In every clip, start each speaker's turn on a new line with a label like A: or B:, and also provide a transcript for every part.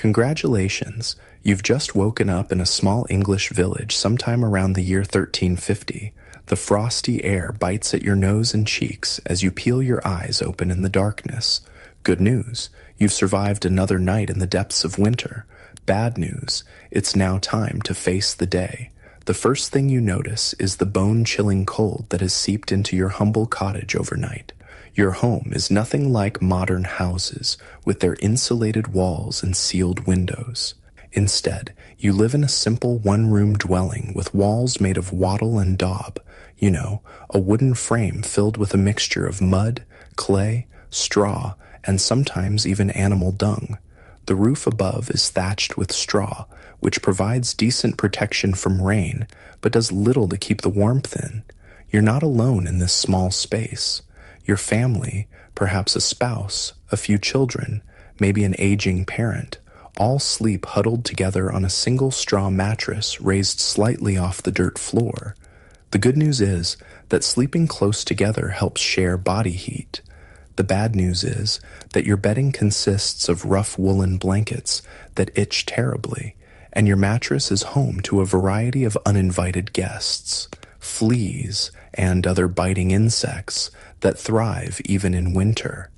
A: Congratulations! You've just woken up in a small English village sometime around the year 1350. The frosty air bites at your nose and cheeks as you peel your eyes open in the darkness. Good news, you've survived another night in the depths of winter. Bad news, it's now time to face the day. The first thing you notice is the bone-chilling cold that has seeped into your humble cottage overnight. Your home is nothing like modern houses with their insulated walls and sealed windows. Instead, you live in a simple one-room dwelling with walls made of wattle and daub. You know, a wooden frame filled with a mixture of mud, clay, straw, and sometimes even animal dung. The roof above is thatched with straw, which provides decent protection from rain, but does little to keep the warmth in. You're not alone in this small space. Your family, perhaps a spouse, a few children, maybe an aging parent, all sleep huddled together on a single straw mattress raised slightly off the dirt floor. The good news is that sleeping close together helps share body heat. The bad news is that your bedding consists of rough woolen blankets that itch terribly, and your mattress is home to a variety of uninvited guests, fleas, and other biting insects that thrive even in winter.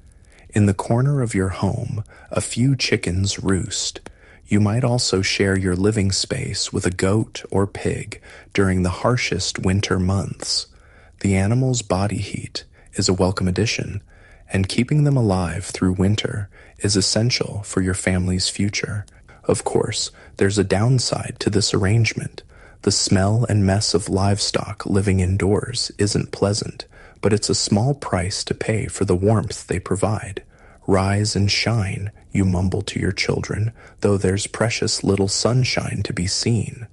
A: In the corner of your home, a few chickens roost. You might also share your living space with a goat or pig during the harshest winter months. The animal's body heat is a welcome addition, and keeping them alive through winter is essential for your family's future. Of course, there's a downside to this arrangement. The smell and mess of livestock living indoors isn't pleasant, but it's a small price to pay for the warmth they provide. Rise and shine, you mumble to your children, though there's precious little sunshine to be seen.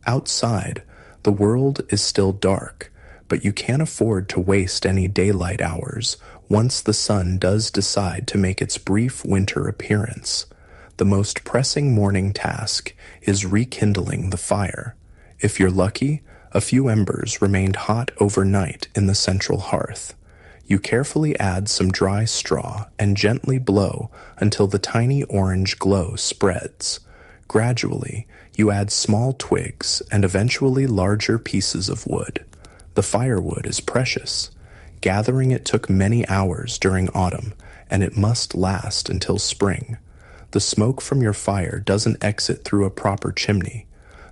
A: Outside, the world is still dark, but you can't afford to waste any daylight hours once the sun does decide to make its brief winter appearance. The most pressing morning task is rekindling the fire. If you're lucky, a few embers remained hot overnight in the central hearth. You carefully add some dry straw and gently blow until the tiny orange glow spreads. Gradually, you add small twigs and eventually larger pieces of wood. The firewood is precious. Gathering it took many hours during autumn, and it must last until spring. The smoke from your fire doesn't exit through a proper chimney.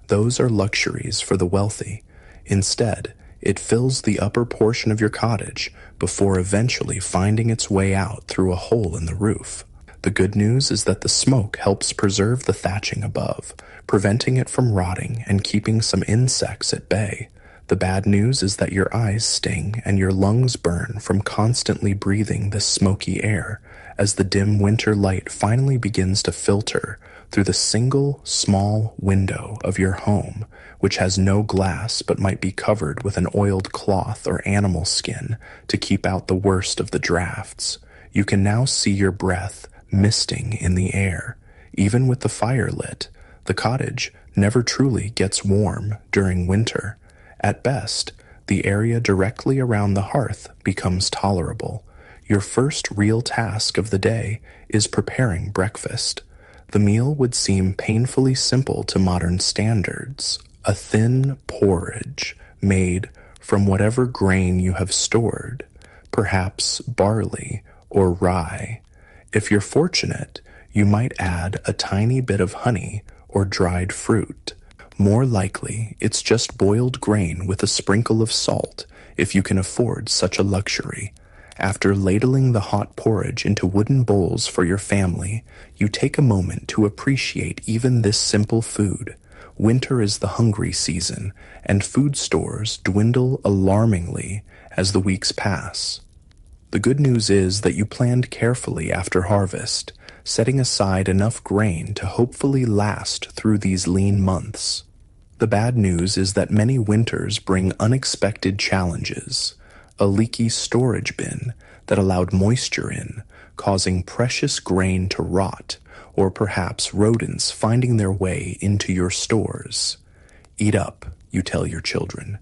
A: Those are luxuries for the wealthy. Instead, it fills the upper portion of your cottage before eventually finding its way out through a hole in the roof. The good news is that the smoke helps preserve the thatching above, preventing it from rotting and keeping some insects at bay. The bad news is that your eyes sting and your lungs burn from constantly breathing this smoky air as the dim winter light finally begins to filter through the single small window of your home, which has no glass but might be covered with an oiled cloth or animal skin to keep out the worst of the drafts. You can now see your breath misting in the air. Even with the fire lit, the cottage never truly gets warm during winter. At best, the area directly around the hearth becomes tolerable. Your first real task of the day is preparing breakfast. The meal would seem painfully simple to modern standards. A thin porridge made from whatever grain you have stored, perhaps barley or rye. If you're fortunate, you might add a tiny bit of honey or dried fruit. More likely, it's just boiled grain with a sprinkle of salt, if you can afford such a luxury. After ladling the hot porridge into wooden bowls for your family, you take a moment to appreciate even this simple food. Winter is the hungry season, and food stores dwindle alarmingly as the weeks pass. The good news is that you planned carefully after harvest, setting aside enough grain to hopefully last through these lean months. The bad news is that many winters bring unexpected challenges. A leaky storage bin that allowed moisture in, causing precious grain to rot, or perhaps rodents finding their way into your stores. Eat up, you tell your children.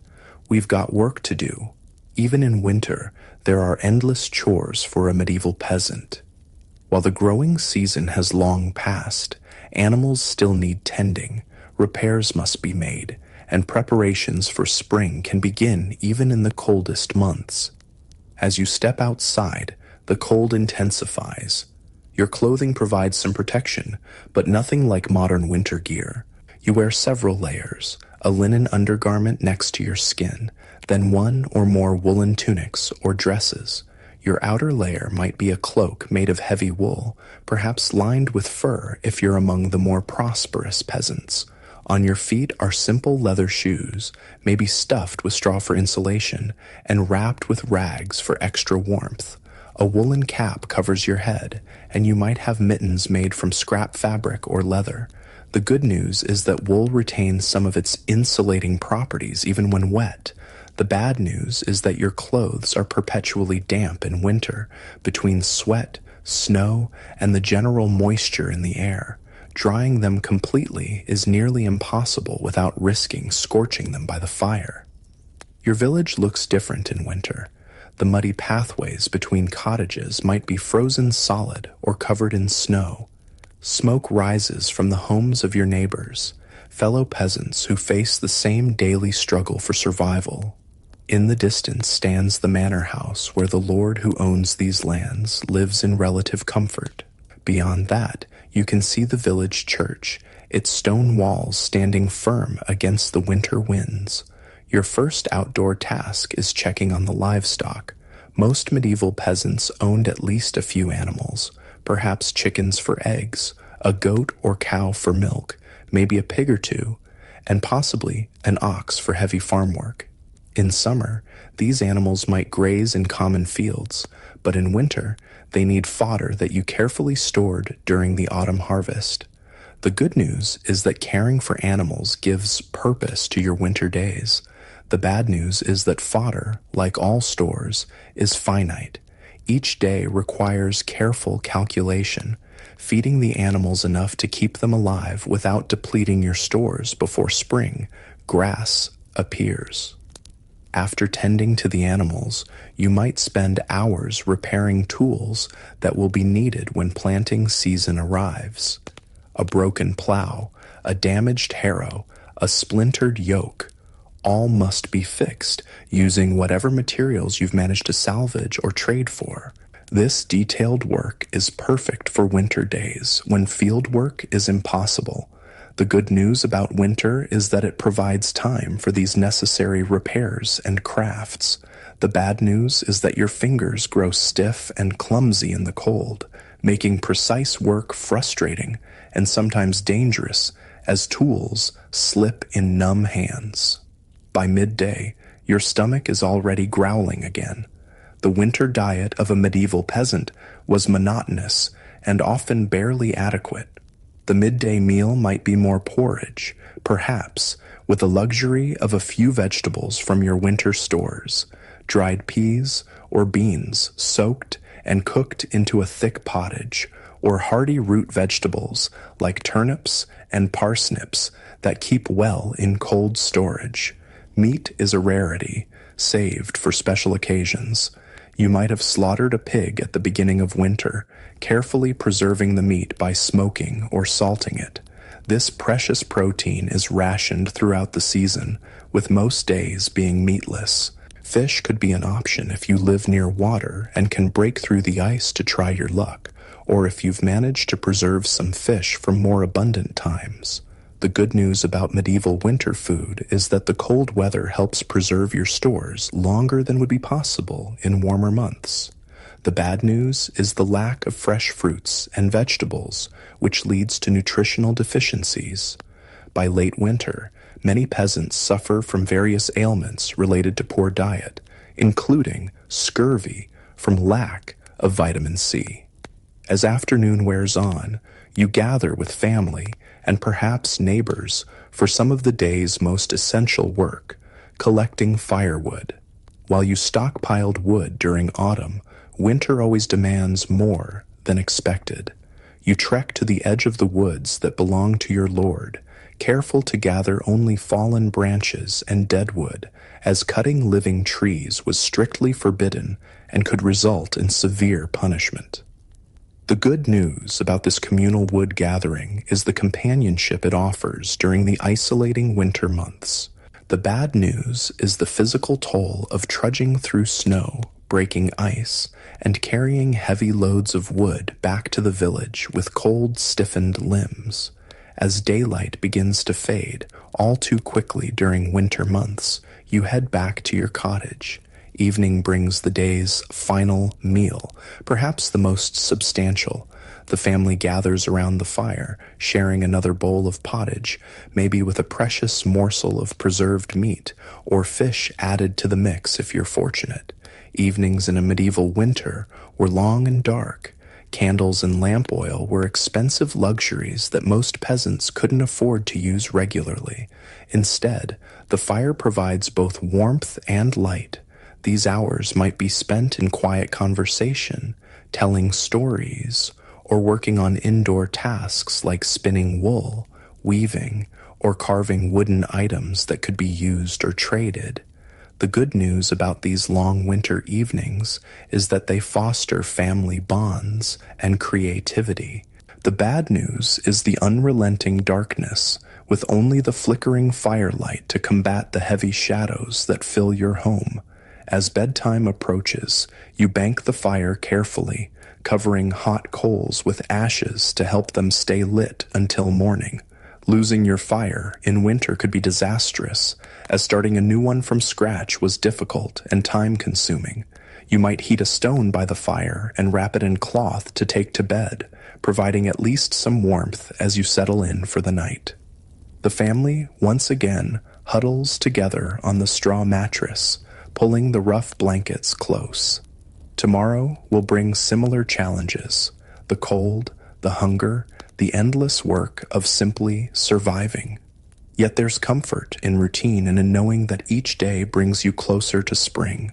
A: We've got work to do. Even in winter, there are endless chores for a medieval peasant. While the growing season has long passed, Animals still need tending, repairs must be made, and preparations for spring can begin even in the coldest months. As you step outside, the cold intensifies. Your clothing provides some protection, but nothing like modern winter gear. You wear several layers, a linen undergarment next to your skin, then one or more woolen tunics or dresses. Your outer layer might be a cloak made of heavy wool, perhaps lined with fur if you're among the more prosperous peasants. On your feet are simple leather shoes, maybe stuffed with straw for insulation, and wrapped with rags for extra warmth. A woolen cap covers your head, and you might have mittens made from scrap fabric or leather. The good news is that wool retains some of its insulating properties even when wet. The bad news is that your clothes are perpetually damp in winter, between sweat, snow, and the general moisture in the air. Drying them completely is nearly impossible without risking scorching them by the fire. Your village looks different in winter. The muddy pathways between cottages might be frozen solid or covered in snow. Smoke rises from the homes of your neighbors, fellow peasants who face the same daily struggle for survival. In the distance stands the manor house where the lord who owns these lands lives in relative comfort. Beyond that, you can see the village church, its stone walls standing firm against the winter winds. Your first outdoor task is checking on the livestock. Most medieval peasants owned at least a few animals, perhaps chickens for eggs, a goat or cow for milk, maybe a pig or two, and possibly an ox for heavy farm work. In summer, these animals might graze in common fields, but in winter, they need fodder that you carefully stored during the autumn harvest. The good news is that caring for animals gives purpose to your winter days. The bad news is that fodder, like all stores, is finite. Each day requires careful calculation, feeding the animals enough to keep them alive without depleting your stores before spring, grass, appears. After tending to the animals, you might spend hours repairing tools that will be needed when planting season arrives. A broken plow, a damaged harrow, a splintered yoke, all must be fixed using whatever materials you've managed to salvage or trade for. This detailed work is perfect for winter days when field work is impossible. The good news about winter is that it provides time for these necessary repairs and crafts. The bad news is that your fingers grow stiff and clumsy in the cold, making precise work frustrating and sometimes dangerous as tools slip in numb hands. By midday, your stomach is already growling again. The winter diet of a medieval peasant was monotonous and often barely adequate. The midday meal might be more porridge, perhaps, with the luxury of a few vegetables from your winter stores, dried peas or beans soaked and cooked into a thick pottage, or hearty root vegetables like turnips and parsnips that keep well in cold storage. Meat is a rarity, saved for special occasions. You might have slaughtered a pig at the beginning of winter, carefully preserving the meat by smoking or salting it. This precious protein is rationed throughout the season, with most days being meatless. Fish could be an option if you live near water and can break through the ice to try your luck, or if you've managed to preserve some fish from more abundant times. The good news about medieval winter food is that the cold weather helps preserve your stores longer than would be possible in warmer months. The bad news is the lack of fresh fruits and vegetables, which leads to nutritional deficiencies. By late winter, many peasants suffer from various ailments related to poor diet, including scurvy from lack of vitamin C. As afternoon wears on, you gather with family and perhaps neighbors for some of the day's most essential work, collecting firewood. While you stockpiled wood during autumn, winter always demands more than expected. You trek to the edge of the woods that belong to your lord, careful to gather only fallen branches and dead wood, as cutting living trees was strictly forbidden and could result in severe punishment. The good news about this communal wood gathering is the companionship it offers during the isolating winter months. The bad news is the physical toll of trudging through snow, breaking ice, and carrying heavy loads of wood back to the village with cold, stiffened limbs. As daylight begins to fade all too quickly during winter months, you head back to your cottage. Evening brings the day's final meal, perhaps the most substantial. The family gathers around the fire, sharing another bowl of pottage, maybe with a precious morsel of preserved meat, or fish added to the mix if you're fortunate. Evenings in a medieval winter were long and dark. Candles and lamp oil were expensive luxuries that most peasants couldn't afford to use regularly. Instead, the fire provides both warmth and light. These hours might be spent in quiet conversation, telling stories, or working on indoor tasks like spinning wool, weaving, or carving wooden items that could be used or traded. The good news about these long winter evenings is that they foster family bonds and creativity. The bad news is the unrelenting darkness, with only the flickering firelight to combat the heavy shadows that fill your home. As bedtime approaches, you bank the fire carefully, covering hot coals with ashes to help them stay lit until morning. Losing your fire in winter could be disastrous, as starting a new one from scratch was difficult and time-consuming. You might heat a stone by the fire and wrap it in cloth to take to bed, providing at least some warmth as you settle in for the night. The family, once again, huddles together on the straw mattress, pulling the rough blankets close. Tomorrow will bring similar challenges: the cold, the hunger, the endless work of simply surviving. Yet there's comfort in routine and in knowing that each day brings you closer to spring.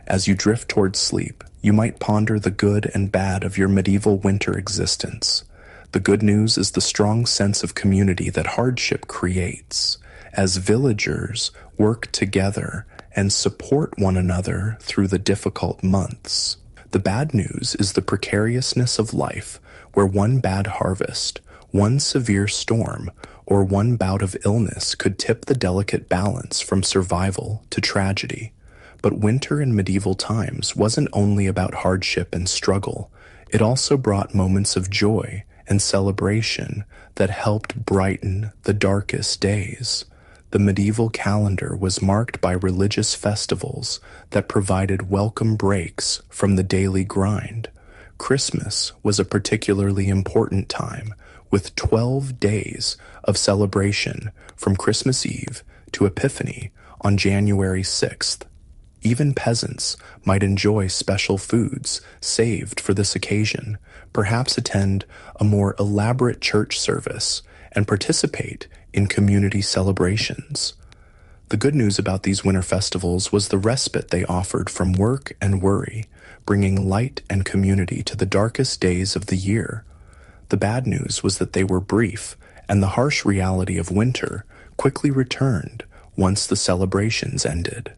A: As you drift towards sleep, you might ponder the good and bad of your medieval winter existence. The good news is the strong sense of community that hardship creates, as villagers work together and support one another through the difficult months. The bad news is the precariousness of life, where one bad harvest, one severe storm, or one bout of illness could tip the delicate balance from survival to tragedy. But winter in medieval times wasn't only about hardship and struggle. It also brought moments of joy and celebration that helped brighten the darkest days. The medieval calendar was marked by religious festivals that provided welcome breaks from the daily grind. Christmas was a particularly important time, with 12 days of celebration from Christmas Eve to Epiphany on January 6th. Even peasants might enjoy special foods saved for this occasion, perhaps attend a more elaborate church service, and participate in community celebrations. The good news about these winter festivals was the respite they offered from work and worry, bringing light and community to the darkest days of the year. The bad news was that they were brief, and the harsh reality of winter quickly returned once the celebrations ended.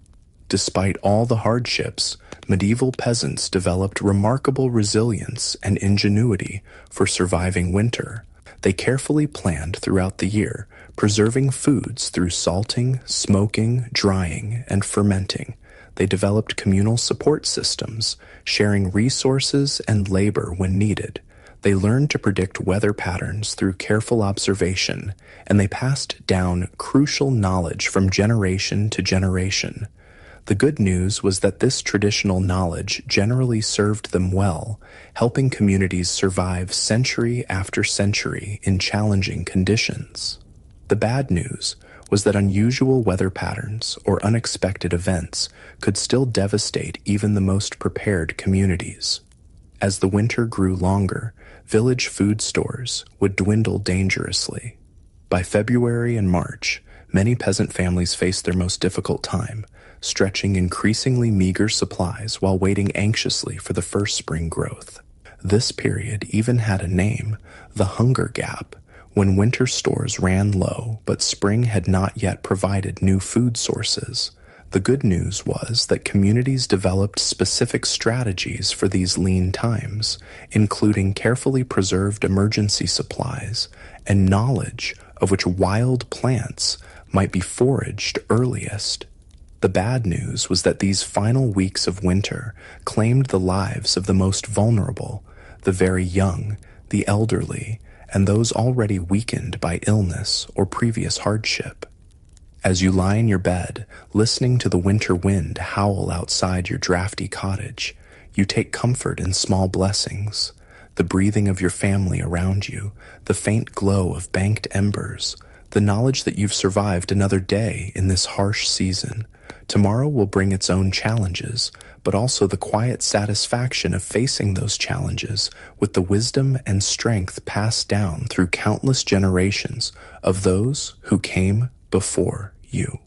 A: Despite all the hardships, medieval peasants developed remarkable resilience and ingenuity for surviving winter. They carefully planned throughout the year, preserving foods through salting, smoking, drying, and fermenting. They developed communal support systems, sharing resources and labor when needed. They learned to predict weather patterns through careful observation, and they passed down crucial knowledge from generation to generation. The good news was that this traditional knowledge generally served them well, helping communities survive century after century in challenging conditions. The bad news was that unusual weather patterns or unexpected events could still devastate even the most prepared communities. As the winter grew longer, village food stores would dwindle dangerously. By February and March, many peasant families faced their most difficult time, stretching increasingly meager supplies while waiting anxiously for the first spring growth. This period even had a name, the Hunger Gap, when winter stores ran low but spring had not yet provided new food sources. The good news was that communities developed specific strategies for these lean times, including carefully preserved emergency supplies and knowledge of which wild plants might be foraged earliest. The bad news was that these final weeks of winter claimed the lives of the most vulnerable, the very young, the elderly, and those already weakened by illness or previous hardship. As you lie in your bed, listening to the winter wind howl outside your drafty cottage, you take comfort in small blessings: the breathing of your family around you, the faint glow of banked embers, the knowledge that you've survived another day in this harsh season. Tomorrow will bring its own challenges, but also the quiet satisfaction of facing those challenges with the wisdom and strength passed down through countless generations of those who came before you.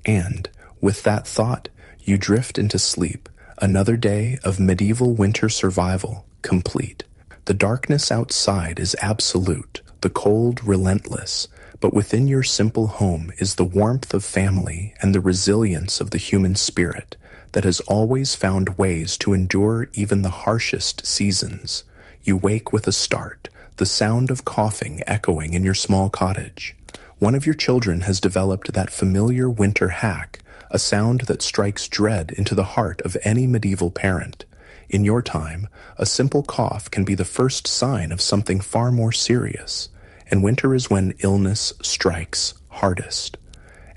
A: And, with that thought, you drift into sleep, another day of medieval winter survival complete. The darkness outside is absolute, the cold relentless, but within your simple home is the warmth of family and the resilience of the human spirit that has always found ways to endure even the harshest seasons. You wake with a start, the sound of coughing echoing in your small cottage. One of your children has developed that familiar winter hack, a sound that strikes dread into the heart of any medieval parent. In your time, a simple cough can be the first sign of something far more serious, and winter is when illness strikes hardest.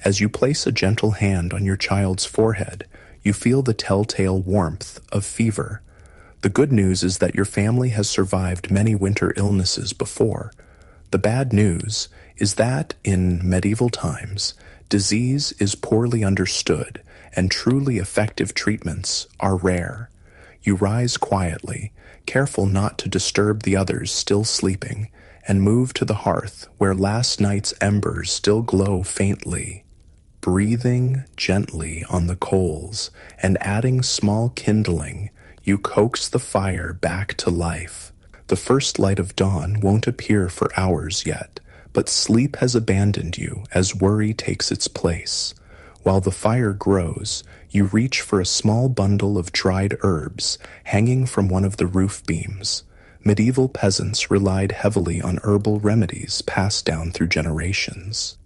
A: As you place a gentle hand on your child's forehead, you feel the telltale warmth of fever. The good news is that your family has survived many winter illnesses before. The bad news is that, in medieval times, disease is poorly understood and truly effective treatments are rare. You rise quietly, careful not to disturb the others still sleeping, and move to the hearth where last night's embers still glow faintly. Breathing gently on the coals and adding small kindling, you coax the fire back to life. The first light of dawn won't appear for hours yet, but sleep has abandoned you as worry takes its place. While the fire grows, you reach for a small bundle of dried herbs hanging from one of the roof beams. Medieval peasants relied heavily on herbal remedies passed down through generations.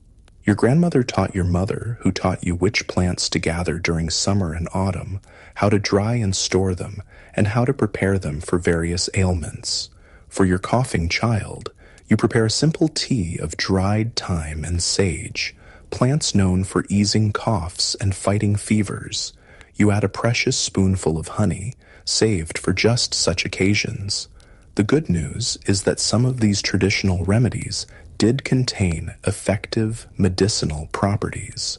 A: Your grandmother taught your mother, who taught you which plants to gather during summer and autumn, how to dry and store them, and how to prepare them for various ailments. For your coughing child, you prepare a simple tea of dried thyme and sage, plants known for easing coughs and fighting fevers. You add a precious spoonful of honey, saved for just such occasions. The good news is that some of these traditional remedies did contain effective medicinal properties.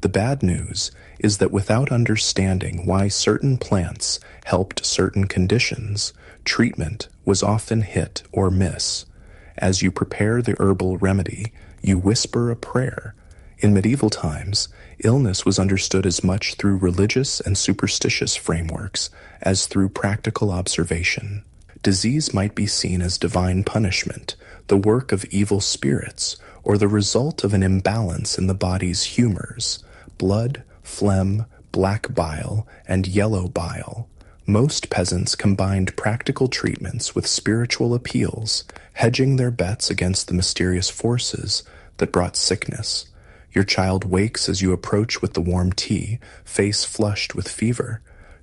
A: The bad news is that without understanding why certain plants helped certain conditions, treatment was often hit or miss. As you prepare the herbal remedy, you whisper a prayer. In medieval times, illness was understood as much through religious and superstitious frameworks as through practical observation. Disease might be seen as divine punishment, the work of evil spirits, or the result of an imbalance in the body's humors: blood, phlegm, black bile, and yellow bile. Most peasants combined practical treatments with spiritual appeals, hedging their bets against the mysterious forces that brought sickness. Your child wakes as you approach with the warm tea, face flushed with fever.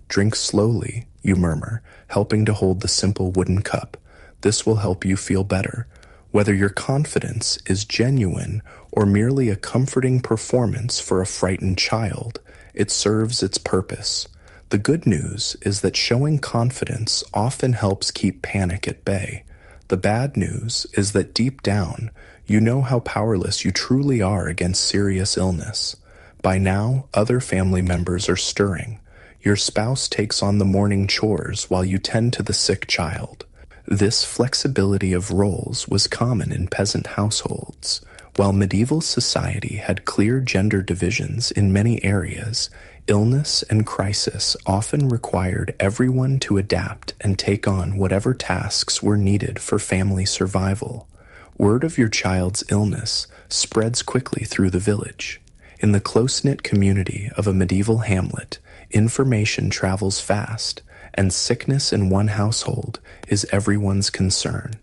A: "Drink slowly," you murmur, helping to hold the simple wooden cup. "This will help you feel better." Whether your confidence is genuine or merely a comforting performance for a frightened child, it serves its purpose. The good news is that showing confidence often helps keep panic at bay. The bad news is that deep down, you know how powerless you truly are against serious illness. By now, other family members are stirring. Your spouse takes on the morning chores while you tend to the sick child. This flexibility of roles was common in peasant households. While medieval society had clear gender divisions in many areas, illness and crisis often required everyone to adapt and take on whatever tasks were needed for family survival. Word of your child's illness spreads quickly through the village. In the close-knit community of a medieval hamlet, information travels fast, and sickness in one household is everyone's concern.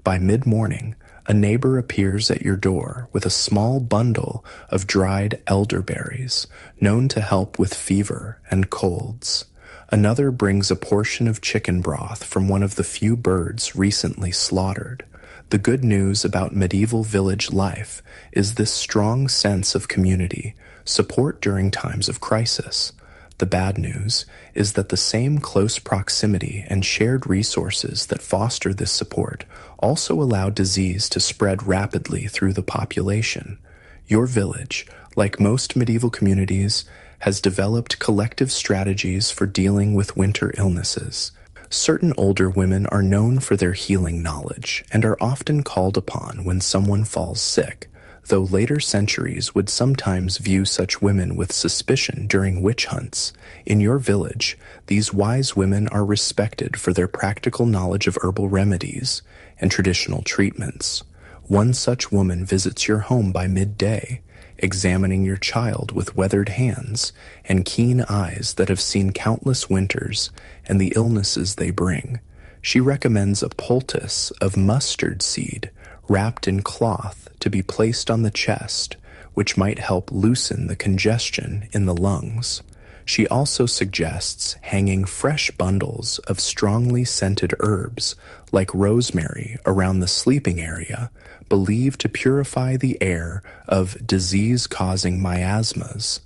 A: By mid-morning, a neighbor appears at your door with a small bundle of dried elderberries, known to help with fever and colds. Another brings a portion of chicken broth from one of the few birds recently slaughtered. The good news about medieval village life is this strong sense of community, support during times of crisis. The bad news is that the same close proximity and shared resources that foster this support also allow disease to spread rapidly through the population. Your village, like most medieval communities, has developed collective strategies for dealing with winter illnesses. Certain older women are known for their healing knowledge and are often called upon when someone falls sick, though later centuries would sometimes view such women with suspicion during witch hunts. In your village, these wise women are respected for their practical knowledge of herbal remedies and traditional treatments. One such woman visits your home by midday, examining your child with weathered hands and keen eyes that have seen countless winters and the illnesses they bring. She recommends a poultice of mustard seed wrapped in cloth to be placed on the chest, which might help loosen the congestion in the lungs. She also suggests hanging fresh bundles of strongly scented herbs like rosemary around the sleeping area, believed to purify the air of disease-causing miasmas.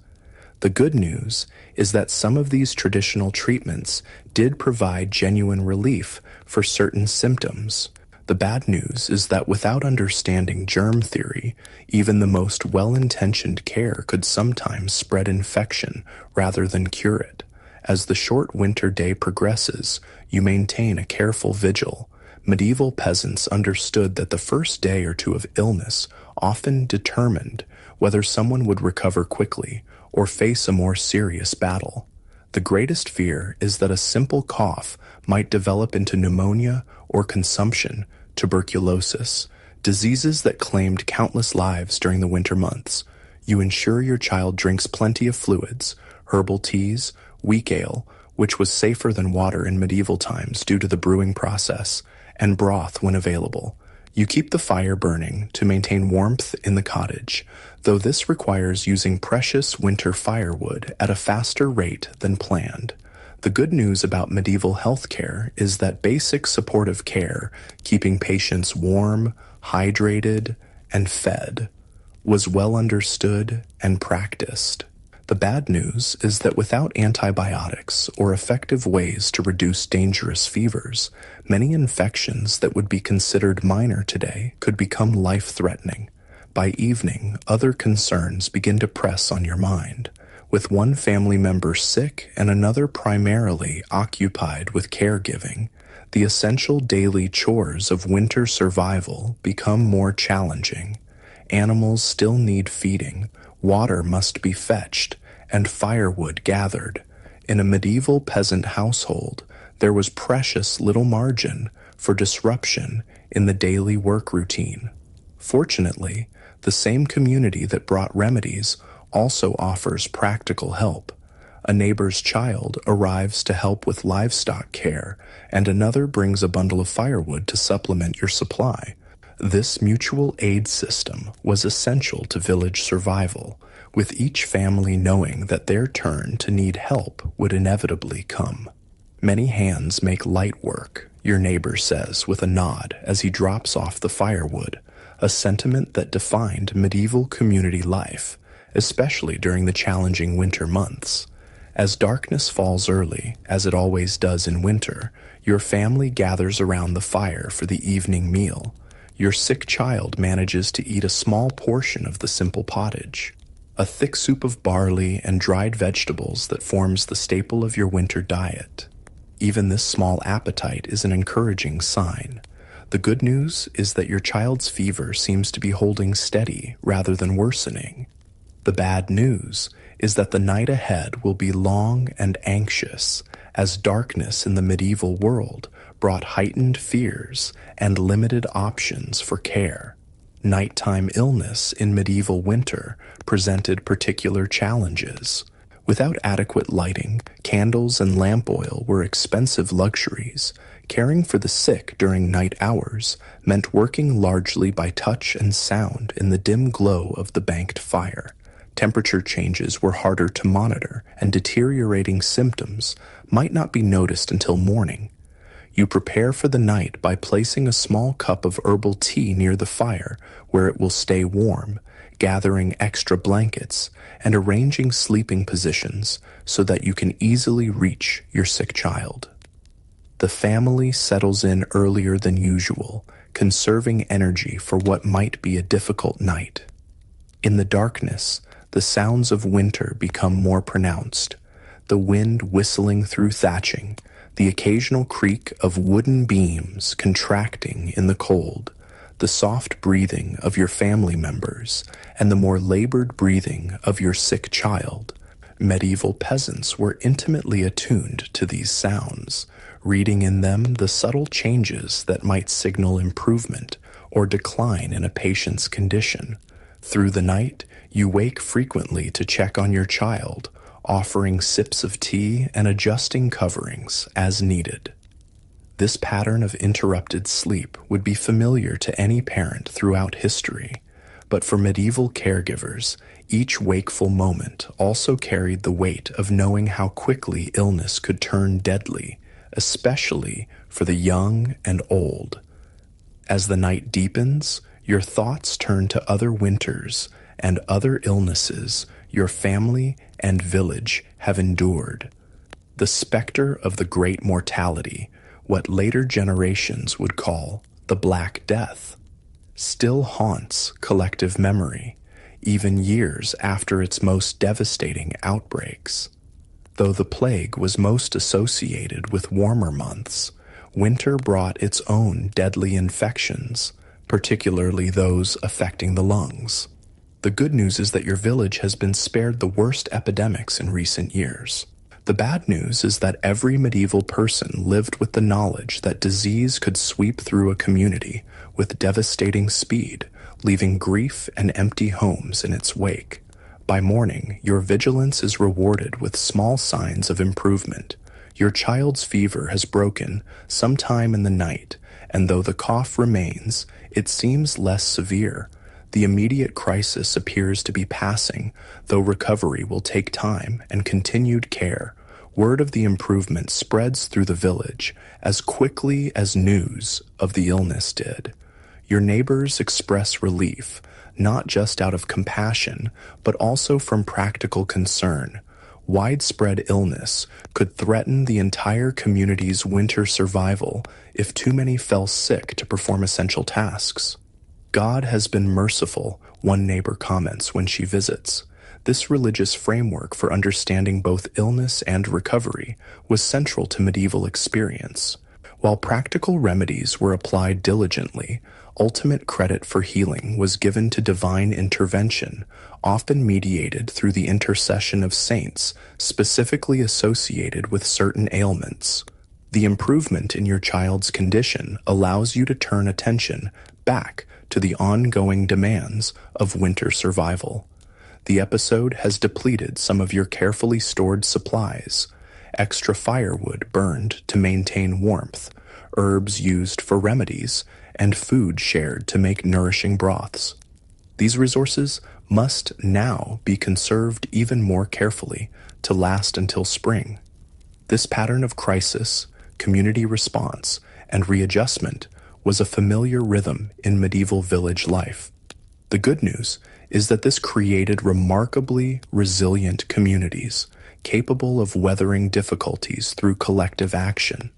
A: The good news is that some of these traditional treatments did provide genuine relief for certain symptoms. The bad news is that without understanding germ theory, even the most well-intentioned care could sometimes spread infection rather than cure it. As the short winter day progresses, you maintain a careful vigil. Medieval peasants understood that the first day or two of illness often determined whether someone would recover quickly or face a more serious battle. The greatest fear is that a simple cough might develop into pneumonia or consumption, tuberculosis, diseases that claimed countless lives during the winter months. You ensure your child drinks plenty of fluids, herbal teas, weak ale, which was safer than water in medieval times due to the brewing process, and broth when available. You keep the fire burning to maintain warmth in the cottage, though this requires using precious winter firewood at a faster rate than planned. The good news about medieval healthcare is that basic supportive care, keeping patients warm, hydrated, and fed, was well understood and practiced. The bad news is that without antibiotics or effective ways to reduce dangerous fevers, many infections that would be considered minor today could become life-threatening. By evening, other concerns begin to press on your mind. With one family member sick and another primarily occupied with caregiving, the essential daily chores of winter survival become more challenging. Animals still need feeding, water must be fetched, and firewood gathered. In a medieval peasant household, there was precious little margin for disruption in the daily work routine. Fortunately, the same community that brought remedies also offers practical help. A neighbor's child arrives to help with livestock care, and another brings a bundle of firewood to supplement your supply. This mutual aid system was essential to village survival, with each family knowing that their turn to need help would inevitably come. Many hands make light work, your neighbor says with a nod as he drops off the firewood, a sentiment that defined medieval community life, especially during the challenging winter months. As darkness falls early, as it always does in winter, your family gathers around the fire for the evening meal. Your sick child manages to eat a small portion of the simple pottage, a thick soup of barley and dried vegetables that forms the staple of your winter diet. Even this small appetite is an encouraging sign. The good news is that your child's fever seems to be holding steady rather than worsening. The bad news is that the night ahead will be long and anxious, as darkness in the medieval world brought heightened fears and limited options for care. Nighttime illness in medieval winter presented particular challenges. Without adequate lighting, candles and lamp oil were expensive luxuries. Caring for the sick during night hours meant working largely by touch and sound in the dim glow of the banked fire. Temperature changes were harder to monitor, and deteriorating symptoms might not be noticed until morning. You prepare for the night by placing a small cup of herbal tea near the fire where it will stay warm, gathering extra blankets, and arranging sleeping positions so that you can easily reach your sick child. The family settles in earlier than usual, conserving energy for what might be a difficult night. In the darkness, the sounds of winter become more pronounced, the wind whistling through thatching, the occasional creak of wooden beams contracting in the cold, the soft breathing of your family members, and the more labored breathing of your sick child. Medieval peasants were intimately attuned to these sounds, reading in them the subtle changes that might signal improvement or decline in a patient's condition. Through the night, you wake frequently to check on your child, offering sips of tea and adjusting coverings as needed. This pattern of interrupted sleep would be familiar to any parent throughout history, but for medieval caregivers, each wakeful moment also carried the weight of knowing how quickly illness could turn deadly, especially for the young and old. As the night deepens, your thoughts turn to other winters and other illnesses your family and village have endured. The specter of the great mortality, what later generations would call the Black Death, still haunts collective memory, even years after its most devastating outbreaks. Though the plague was most associated with warmer months, winter brought its own deadly infections, particularly those affecting the lungs. The good news is that your village has been spared the worst epidemics in recent years. The bad news is that every medieval person lived with the knowledge that disease could sweep through a community with devastating speed, leaving grief and empty homes in its wake. By morning, your vigilance is rewarded with small signs of improvement. Your child's fever has broken sometime in the night, and though the cough remains, it seems less severe. The immediate crisis appears to be passing, though recovery will take time and continued care. Word of the improvement spreads through the village as quickly as news of the illness did. Your neighbors express relief, not just out of compassion, but also from practical concern. Widespread illness could threaten the entire community's winter survival if too many fell sick to perform essential tasks. God has been merciful, one neighbor comments when she visits. This religious framework for understanding both illness and recovery was central to medieval experience. While practical remedies were applied diligently, ultimate credit for healing was given to divine intervention, often mediated through the intercession of saints specifically associated with certain ailments. The improvement in your child's condition allows you to turn attention back to the ongoing demands of winter survival. The episode has depleted some of your carefully stored supplies, extra firewood burned to maintain warmth, herbs used for remedies, and food shared to make nourishing broths. These resources must now be conserved even more carefully to last until spring. This pattern of crisis, community response, and readjustment was a familiar rhythm in medieval village life. The good news is that this created remarkably resilient communities, capable of weathering difficulties through collective action.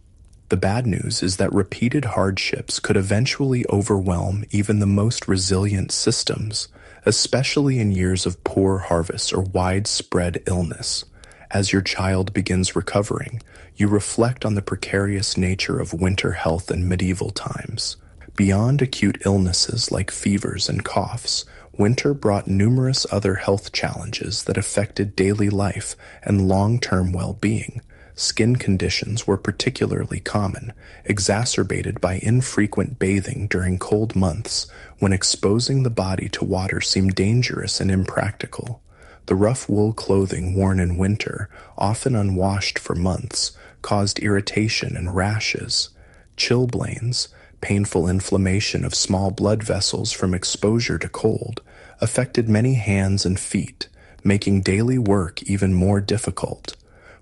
A: The bad news is that repeated hardships could eventually overwhelm even the most resilient systems, especially in years of poor harvests or widespread illness. As your child begins recovering, you reflect on the precarious nature of winter health in medieval times. Beyond acute illnesses like fevers and coughs, winter brought numerous other health challenges that affected daily life and long-term well-being. Skin conditions were particularly common, exacerbated by infrequent bathing during cold months when exposing the body to water seemed dangerous and impractical. The rough wool clothing worn in winter, often unwashed for months, caused irritation and rashes. Chilblains, painful inflammation of small blood vessels from exposure to cold, affected many hands and feet, making daily work even more difficult.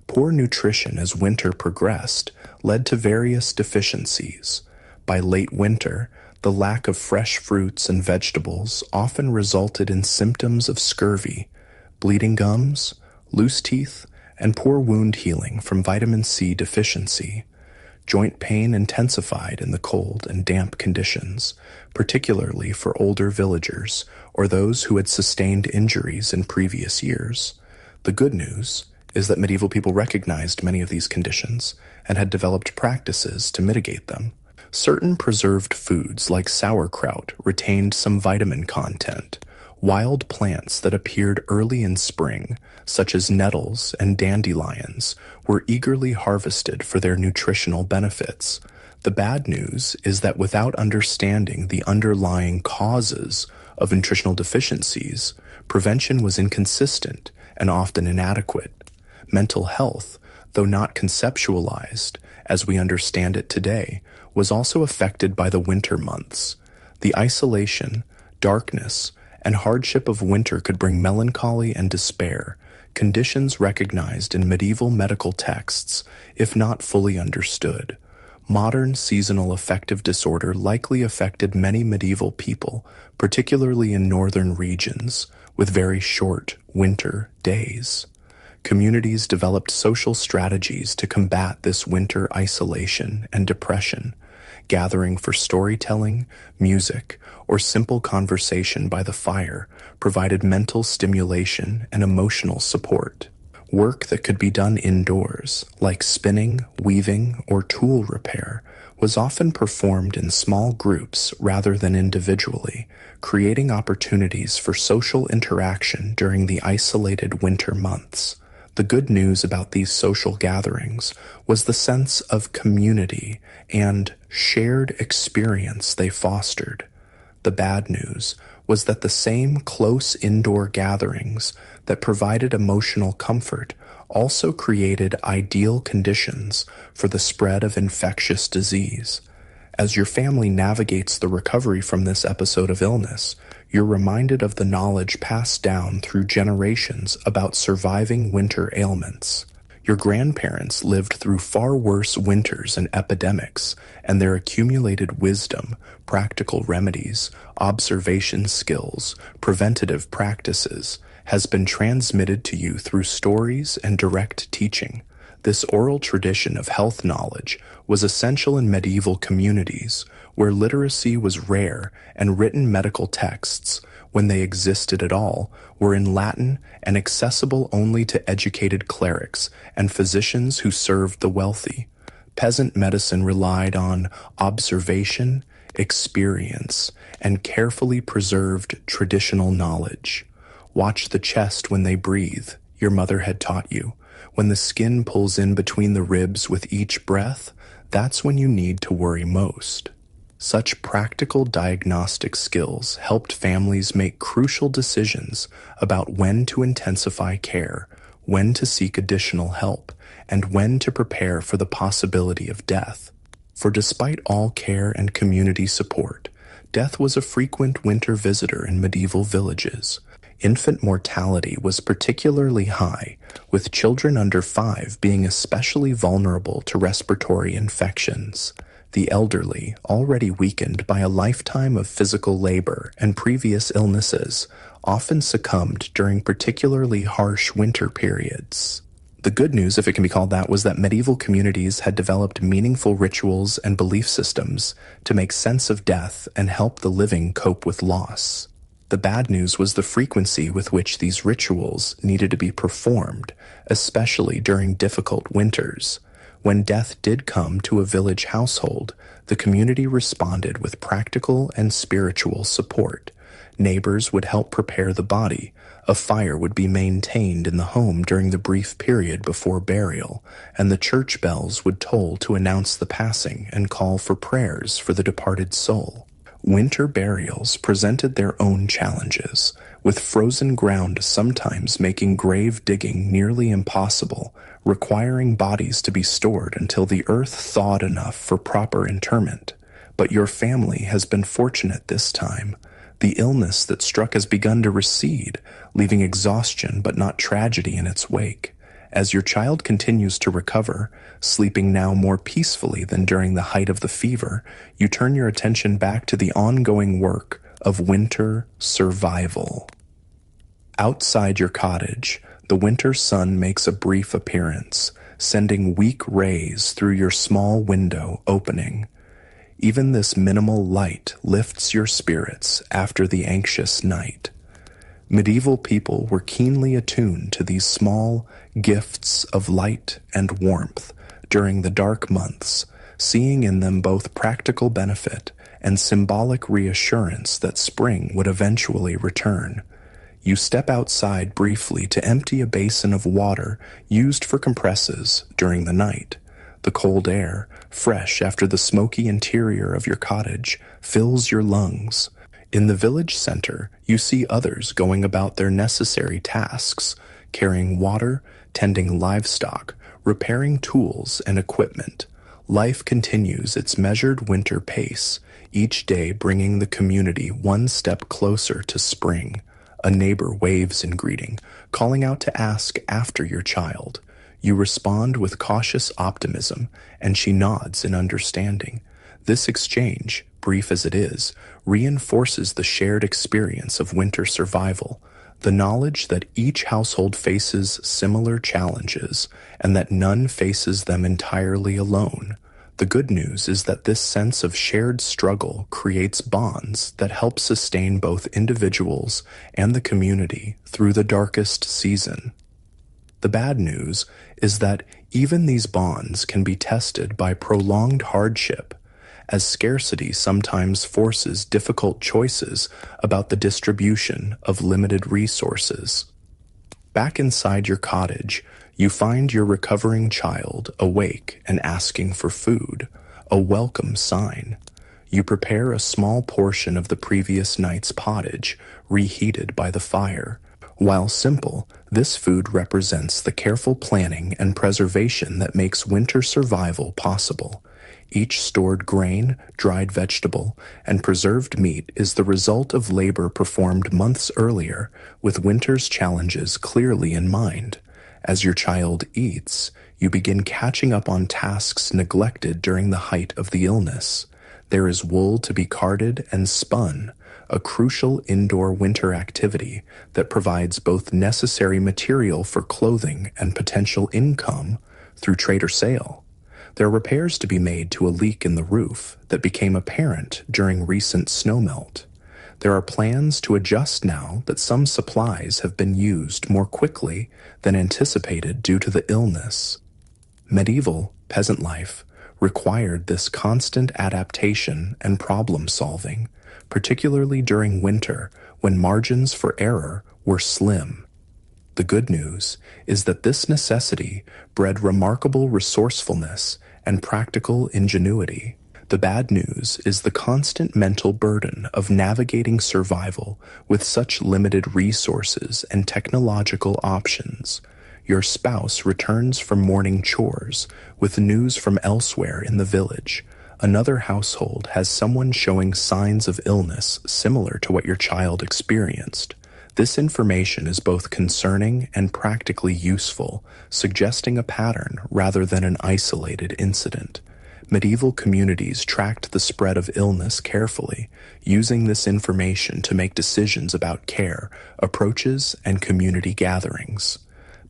A: Poor nutrition as winter progressed led to various deficiencies. By late winter, the lack of fresh fruits and vegetables often resulted in symptoms of scurvy, bleeding gums, loose teeth, and poor wound healing from vitamin C deficiency. Joint pain intensified in the cold and damp conditions, particularly for older villagers or those who had sustained injuries in previous years. The good news is that medieval people recognized many of these conditions and had developed practices to mitigate them. Certain preserved foods like sauerkraut retained some vitamin content. Wild plants that appeared early in spring, such as nettles and dandelions, were eagerly harvested for their nutritional benefits. The bad news is that without understanding the underlying causes of nutritional deficiencies, prevention was inconsistent and often inadequate. Mental health, though not conceptualized as we understand it today, was also affected by the winter months. The isolation, darkness, and hardship of winter could bring melancholy and despair, conditions recognized in medieval medical texts, if not fully understood. Modern seasonal affective disorder likely affected many medieval people, particularly in northern regions, with very short winter days. Communities developed social strategies to combat this winter isolation and depression, gathering for storytelling, music, or simple conversation by the fire provided mental stimulation and emotional support. Work that could be done indoors, like spinning, weaving, or tool repair, was often performed in small groups rather than individually, creating opportunities for social interaction during the isolated winter months. The good news about these social gatherings was the sense of community and shared experience they fostered. The bad news was that the same close indoor gatherings that provided emotional comfort also created ideal conditions for the spread of infectious disease. As your family navigates the recovery from this episode of illness, you're reminded of the knowledge passed down through generations about surviving winter ailments. Your grandparents lived through far worse winters and epidemics, and their accumulated wisdom, practical remedies, observation skills, preventative practices, has been transmitted to you through stories and direct teaching. This oral tradition of health knowledge was essential in medieval communities, where literacy was rare and written medical texts, when they existed at all, were in Latin and accessible only to educated clerics and physicians who served the wealthy. Peasant medicine relied on observation, experience, and carefully preserved traditional knowledge. Watch the chest when they breathe, your mother had taught you. When the skin pulls in between the ribs with each breath, that's when you need to worry most. Such practical diagnostic skills helped families make crucial decisions about when to intensify care, when to seek additional help, and when to prepare for the possibility of death. For despite all care and community support, death was a frequent winter visitor in medieval villages. Infant mortality was particularly high, with children under 5 being especially vulnerable to respiratory infections. The elderly, already weakened by a lifetime of physical labor and previous illnesses, often succumbed during particularly harsh winter periods. The good news, if it can be called that, was that medieval communities had developed meaningful rituals and belief systems to make sense of death and help the living cope with loss. The bad news was the frequency with which these rituals needed to be performed, especially during difficult winters. When death did come to a village household, the community responded with practical and spiritual support. Neighbors would help prepare the body. A fire would be maintained in the home during the brief period before burial, and the church bells would toll to announce the passing and call for prayers for the departed soul. Winter burials presented their own challenges, with frozen ground sometimes making grave digging nearly impossible, requiring bodies to be stored until the earth thawed enough for proper interment. But your family has been fortunate this time. The illness that struck has begun to recede, leaving exhaustion but not tragedy in its wake. As your child continues to recover, sleeping now more peacefully than during the height of the fever, you turn your attention back to the ongoing work of winter survival. Outside your cottage, the winter sun makes a brief appearance, sending weak rays through your small window opening. Even this minimal light lifts your spirits after the anxious night. Medieval people were keenly attuned to these small gifts of light and warmth during the dark months, seeing in them both practical benefit and symbolic reassurance that spring would eventually return. You step outside briefly to empty a basin of water used for compresses during the night. The cold air, fresh after the smoky interior of your cottage, fills your lungs. In the village center, you see others going about their necessary tasks, carrying water, tending livestock, repairing tools and equipment. Life continues its measured winter pace, each day bringing the community one step closer to spring. A neighbor waves in greeting, calling out to ask after your child. You respond with cautious optimism, and she nods in understanding. This exchange, brief as it is, reinforces the shared experience of winter survival, the knowledge that each household faces similar challenges, and that none faces them entirely alone. The good news is that this sense of shared struggle creates bonds that help sustain both individuals and the community through the darkest season. The bad news is that even these bonds can be tested by prolonged hardship, as scarcity sometimes forces difficult choices about the distribution of limited resources. Back inside your cottage, you find your recovering child awake and asking for food, a welcome sign. You prepare a small portion of the previous night's pottage, reheated by the fire. While simple, this food represents the careful planning and preservation that makes winter survival possible. Each stored grain, dried vegetable, and preserved meat is the result of labor performed months earlier, with winter's challenges clearly in mind. As your child eats, you begin catching up on tasks neglected during the height of the illness. There is wool to be carded and spun, a crucial indoor winter activity that provides both necessary material for clothing and potential income through trade or sale. There are repairs to be made to a leak in the roof that became apparent during recent snowmelt. There are plans to adjust now that some supplies have been used more quickly than anticipated due to the illness. Medieval peasant life required this constant adaptation and problem solving, particularly during winter when margins for error were slim. The good news is that this necessity bred remarkable resourcefulness and practical ingenuity. The bad news is the constant mental burden of navigating survival with such limited resources and technological options. Your spouse returns from morning chores with news from elsewhere in the village. Another household has someone showing signs of illness similar to what your child experienced. This information is both concerning and practically useful, suggesting a pattern rather than an isolated incident. Medieval communities tracked the spread of illness carefully, using this information to make decisions about care, approaches, and community gatherings.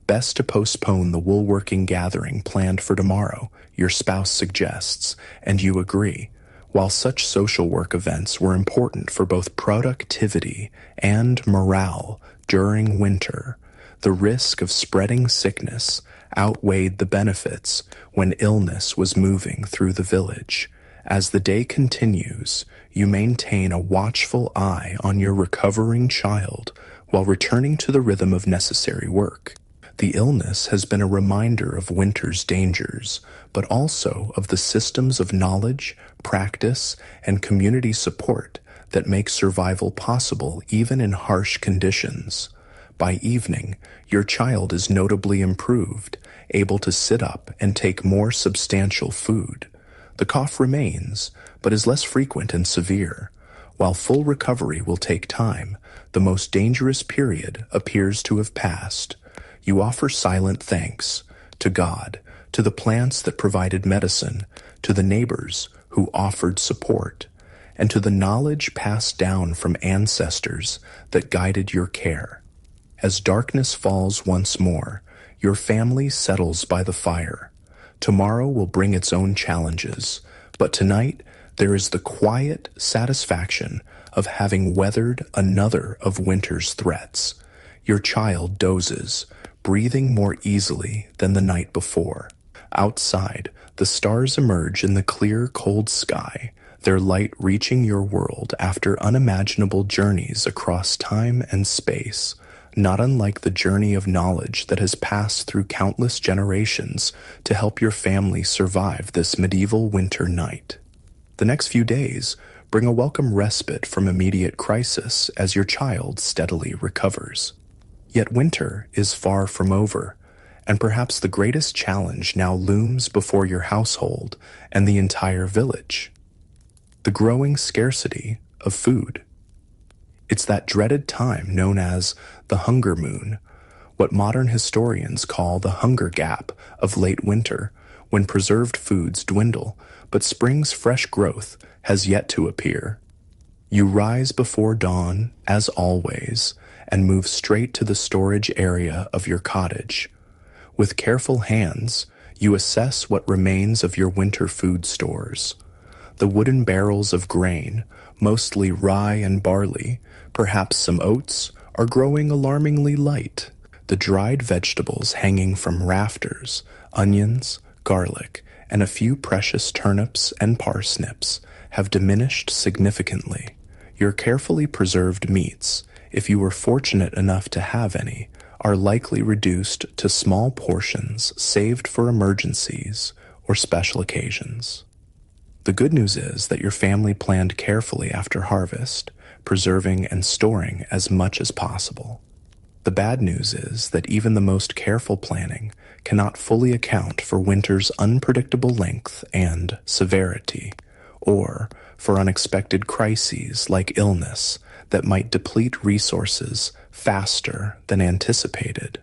A: Best to postpone the woolworking gathering planned for tomorrow, your spouse suggests, and you agree. While such social work events were important for both productivity and morale during winter, the risk of spreading sickness outweighed the benefits when illness was moving through the village. As the day continues, you maintain a watchful eye on your recovering child while returning to the rhythm of necessary work. The illness has been a reminder of winter's dangers, but also of the systems of knowledge, practice, and community support that make survival possible even in harsh conditions. By evening, your child is notably improved, able to sit up and take more substantial food. The cough remains, but is less frequent and severe. While full recovery will take time, the most dangerous period appears to have passed. You offer silent thanks to God, to the plants that provided medicine, to the neighbors who offered support, and to the knowledge passed down from ancestors that guided your care. As darkness falls once more, your family settles by the fire. Tomorrow will bring its own challenges, but tonight there is the quiet satisfaction of having weathered another of winter's threats. Your child dozes, breathing more easily than the night before. Outside, the stars emerge in the clear, cold sky, their light reaching your world after unimaginable journeys across time and space, not unlike the journey of knowledge that has passed through countless generations to help your family survive this medieval winter night. The next few days bring a welcome respite from immediate crisis as your child steadily recovers. Yet winter is far from over, and perhaps the greatest challenge now looms before your household and the entire village: the growing scarcity of food. It's that dreaded time known as the hunger moon, what modern historians call the hunger gap of late winter, when preserved foods dwindle, but spring's fresh growth has yet to appear. You rise before dawn, as always, and move straight to the storage area of your cottage. With careful hands, you assess what remains of your winter food stores. The wooden barrels of grain, mostly rye and barley, perhaps some oats, are growing alarmingly light. The dried vegetables hanging from rafters, onions, garlic, and a few precious turnips and parsnips have diminished significantly. Your carefully preserved meats, if you were fortunate enough to have any, are likely reduced to small portions saved for emergencies or special occasions. The good news is that your family planned carefully after harvest, preserving and storing as much as possible. The bad news is that even the most careful planning cannot fully account for winter's unpredictable length and severity, or for unexpected crises like illness that might deplete resources faster than anticipated.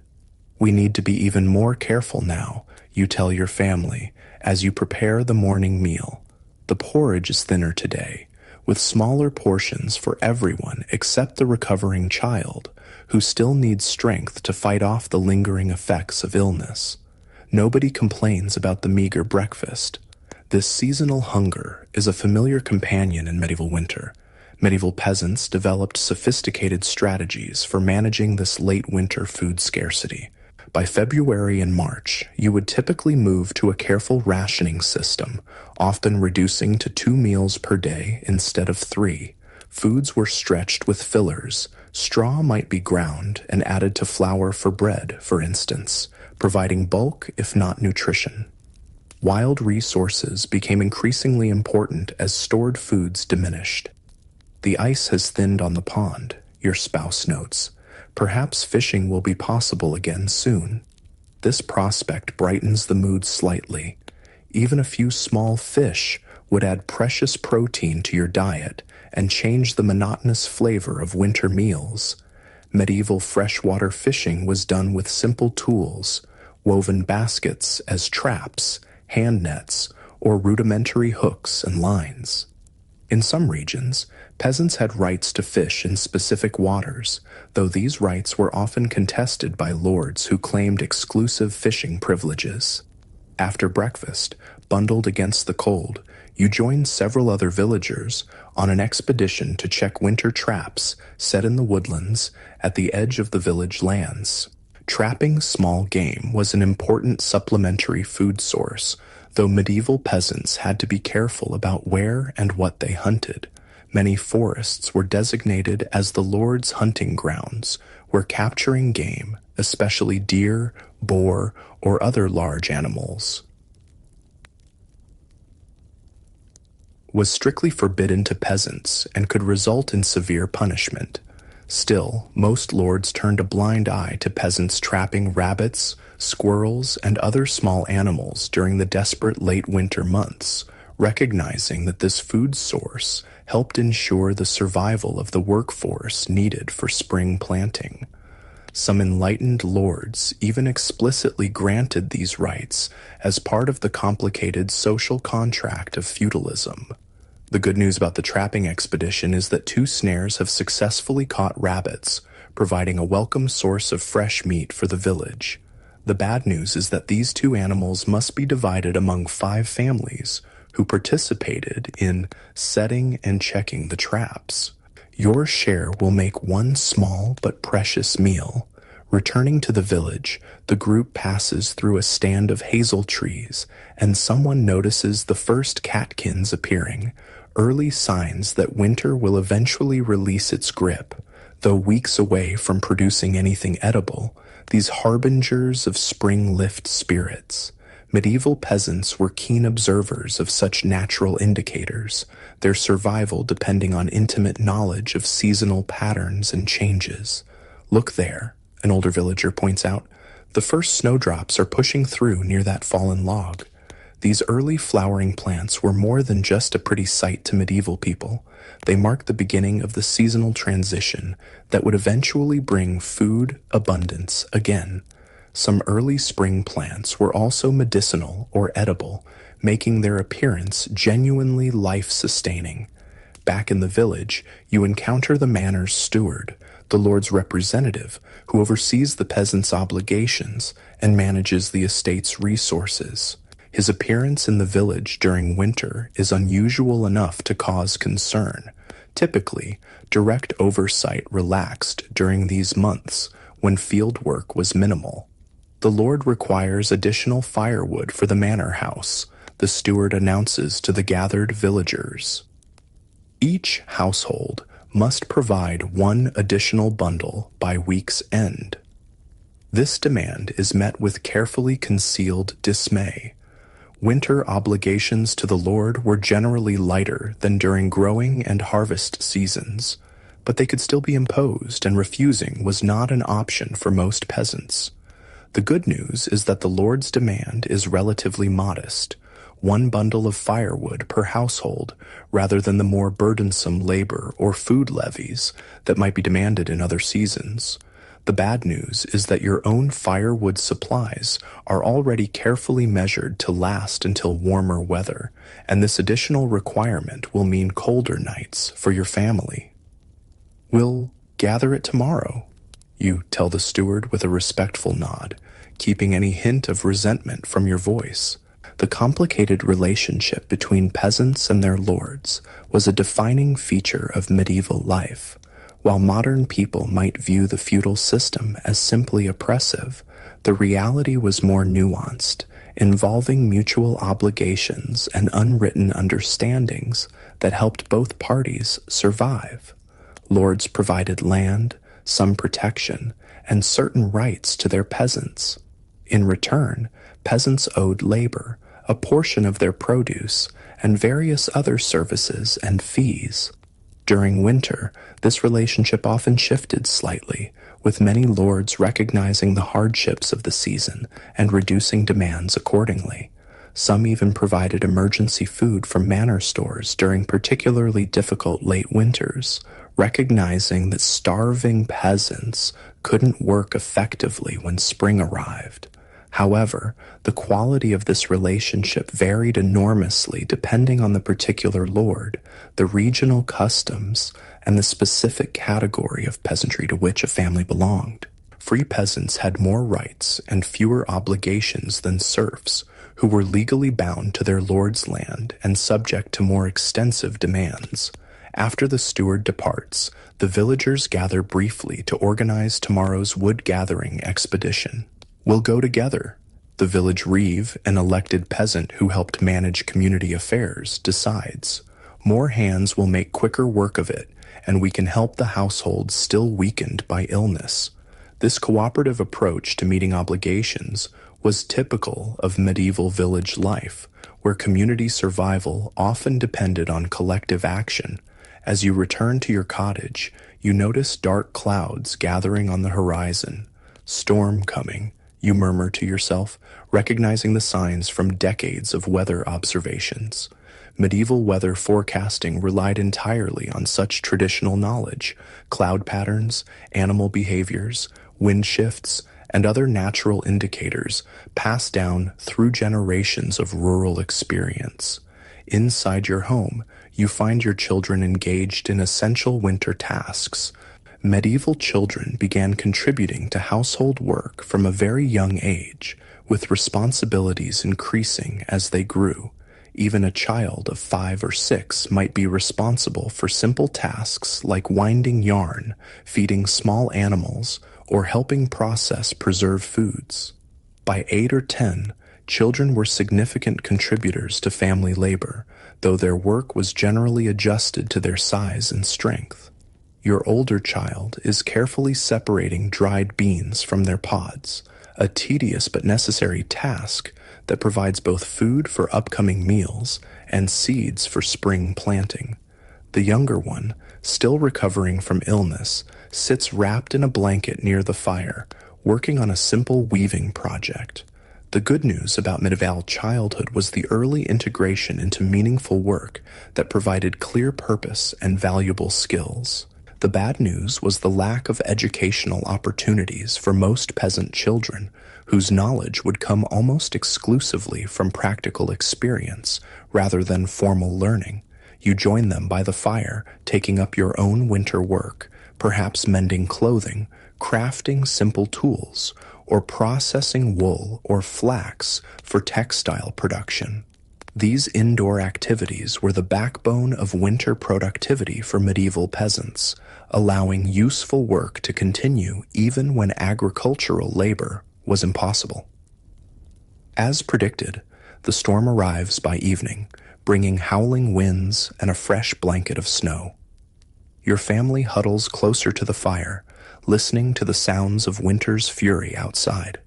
A: We need to be even more careful now, you tell your family, as you prepare the morning meal. The porridge is thinner today, with smaller portions for everyone except the recovering child, who still needs strength to fight off the lingering effects of illness. Nobody complains about the meager breakfast. This seasonal hunger is a familiar companion in medieval winter. Medieval peasants developed sophisticated strategies for managing this late winter food scarcity. By February and March, you would typically move to a careful rationing system, often reducing to 2 meals per day instead of 3. Foods were stretched with fillers. Straw might be ground and added to flour for bread, for instance, providing bulk if not nutrition. Wild resources became increasingly important as stored foods diminished. The ice has thinned on the pond, your spouse notes. Perhaps fishing will be possible again soon. This prospect brightens the mood slightly. Even a few small fish would add precious protein to your diet and change the monotonous flavor of winter meals. Medieval freshwater fishing was done with simple tools, woven baskets as traps, hand nets, or rudimentary hooks and lines. In some regions, peasants had rights to fish in specific waters, though these rights were often contested by lords who claimed exclusive fishing privileges. After breakfast, bundled against the cold, you joined several other villagers on an expedition to check winter traps set in the woodlands at the edge of the village lands. Trapping small game was an important supplementary food source, Though medieval peasants had to be careful about where and what they hunted, many forests were designated as the Lord's hunting grounds, where capturing game, especially deer, boar, or other large animals, was strictly forbidden to peasants and could result in severe punishment. Still, most lords turned a blind eye to peasants trapping rabbits, squirrels, and other small animals during the desperate late winter months, recognizing that this food source helped ensure the survival of the workforce needed for spring planting. Some enlightened lords even explicitly granted these rights as part of the complicated social contract of feudalism. The good news about the trapping expedition is that 2 snares have successfully caught rabbits, providing a welcome source of fresh meat for the village. The bad news is that these 2 animals must be divided among 5 families who participated in setting and checking the traps. Your share will make one small but precious meal. Returning to the village, the group passes through a stand of hazel trees, and someone notices the first catkins appearing, early signs that winter will eventually release its grip. Though weeks away from producing anything edible, these harbingers of spring lift spirits. Medieval peasants were keen observers of such natural indicators, their survival depending on intimate knowledge of seasonal patterns and changes. "Look there," an older villager points out. "The first snowdrops are pushing through near that fallen log." These early flowering plants were more than just a pretty sight to medieval people. They marked the beginning of the seasonal transition that would eventually bring food abundance again. Some early spring plants were also medicinal or edible, making their appearance genuinely life-sustaining. Back in the village, you encounter the manor's steward, the lord's representative, who oversees the peasants' obligations and manages the estate's resources. His appearance in the village during winter is unusual enough to cause concern. Typically, direct oversight relaxed during these months when field work was minimal. "The Lord requires additional firewood for the manor house," the steward announces to the gathered villagers. Each household must provide 1 additional bundle by week's end. This demand is met with carefully concealed dismay. Winter obligations to the Lord were generally lighter than during growing and harvest seasons, but they could still be imposed, and refusing was not an option for most peasants. The good news is that the Lord's demand is relatively modest, 1 bundle of firewood per household, rather than the more burdensome labor or food levies that might be demanded in other seasons. The bad news is that your own firewood supplies are already carefully measured to last until warmer weather, and this additional requirement will mean colder nights for your family. "We'll gather it tomorrow," you tell the steward with a respectful nod, keeping any hint of resentment from your voice. The complicated relationship between peasants and their lords was a defining feature of medieval life. While modern people might view the feudal system as simply oppressive, the reality was more nuanced, involving mutual obligations and unwritten understandings that helped both parties survive. Lords provided land, some protection, and certain rights to their peasants. In return, peasants owed labor, a portion of their produce, and various other services and fees. During winter, this relationship often shifted slightly, with many lords recognizing the hardships of the season and reducing demands accordingly. Some even provided emergency food from manor stores during particularly difficult late winters, recognizing that starving peasants couldn't work effectively when spring arrived. However, the quality of this relationship varied enormously depending on the particular lord, the regional customs, and the specific category of peasantry to which a family belonged. Free peasants had more rights and fewer obligations than serfs, who were legally bound to their lord's land and subject to more extensive demands. After the steward departs, the villagers gather briefly to organize tomorrow's wood-gathering expedition. "We'll go together," The village reeve, an elected peasant who helped manage community affairs, decides, more hands will make quicker work of it, and we can help the household still weakened by illness. This cooperative approach to meeting obligations was typical of medieval village life, where community survival often depended on collective action. As you return to your cottage, you notice dark clouds gathering on the horizon. Storm coming, you murmur to yourself, recognizing the signs from decades of weather observations. Medieval weather forecasting relied entirely on such traditional knowledge, cloud patterns, animal behaviors, wind shifts, and other natural indicators passed down through generations of rural experience. Inside your home, you find your children engaged in essential winter tasks. Medieval children began contributing to household work from a very young age, with responsibilities increasing as they grew. Even a child of 5 or 6 might be responsible for simple tasks like winding yarn, feeding small animals, or helping process preserved foods. By 8 or 10, children were significant contributors to family labor, though their work was generally adjusted to their size and strength. Your older child is carefully separating dried beans from their pods, a tedious but necessary task that provides both food for upcoming meals and seeds for spring planting. The younger one, still recovering from illness, sits wrapped in a blanket near the fire, working on a simple weaving project. The good news about medieval childhood was the early integration into meaningful work that provided clear purpose and valuable skills. The bad news was the lack of educational opportunities for most peasant children, whose knowledge would come almost exclusively from practical experience rather than formal learning. You join them by the fire, taking up your own winter work, perhaps mending clothing, crafting simple tools, or processing wool or flax for textile production. These indoor activities were the backbone of winter productivity for medieval peasants, allowing useful work to continue even when agricultural labor was impossible. As predicted, the storm arrives by evening, bringing howling winds and a fresh blanket of snow. Your family huddles closer to the fire, listening to the sounds of winter's fury outside.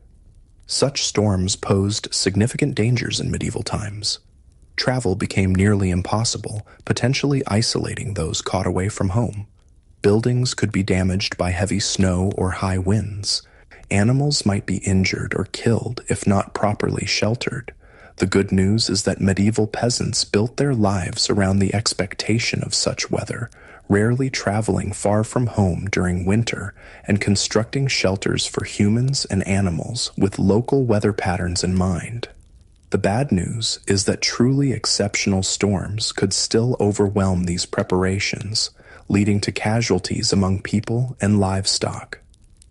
A: Such storms posed significant dangers in medieval times. Travel became nearly impossible, potentially isolating those caught away from home. Buildings could be damaged by heavy snow or high winds. Animals might be injured or killed if not properly sheltered. The good news is that medieval peasants built their lives around the expectation of such weather, rarely traveling far from home during winter and constructing shelters for humans and animals with local weather patterns in mind. The bad news is that truly exceptional storms could still overwhelm these preparations, leading to casualties among people and livestock.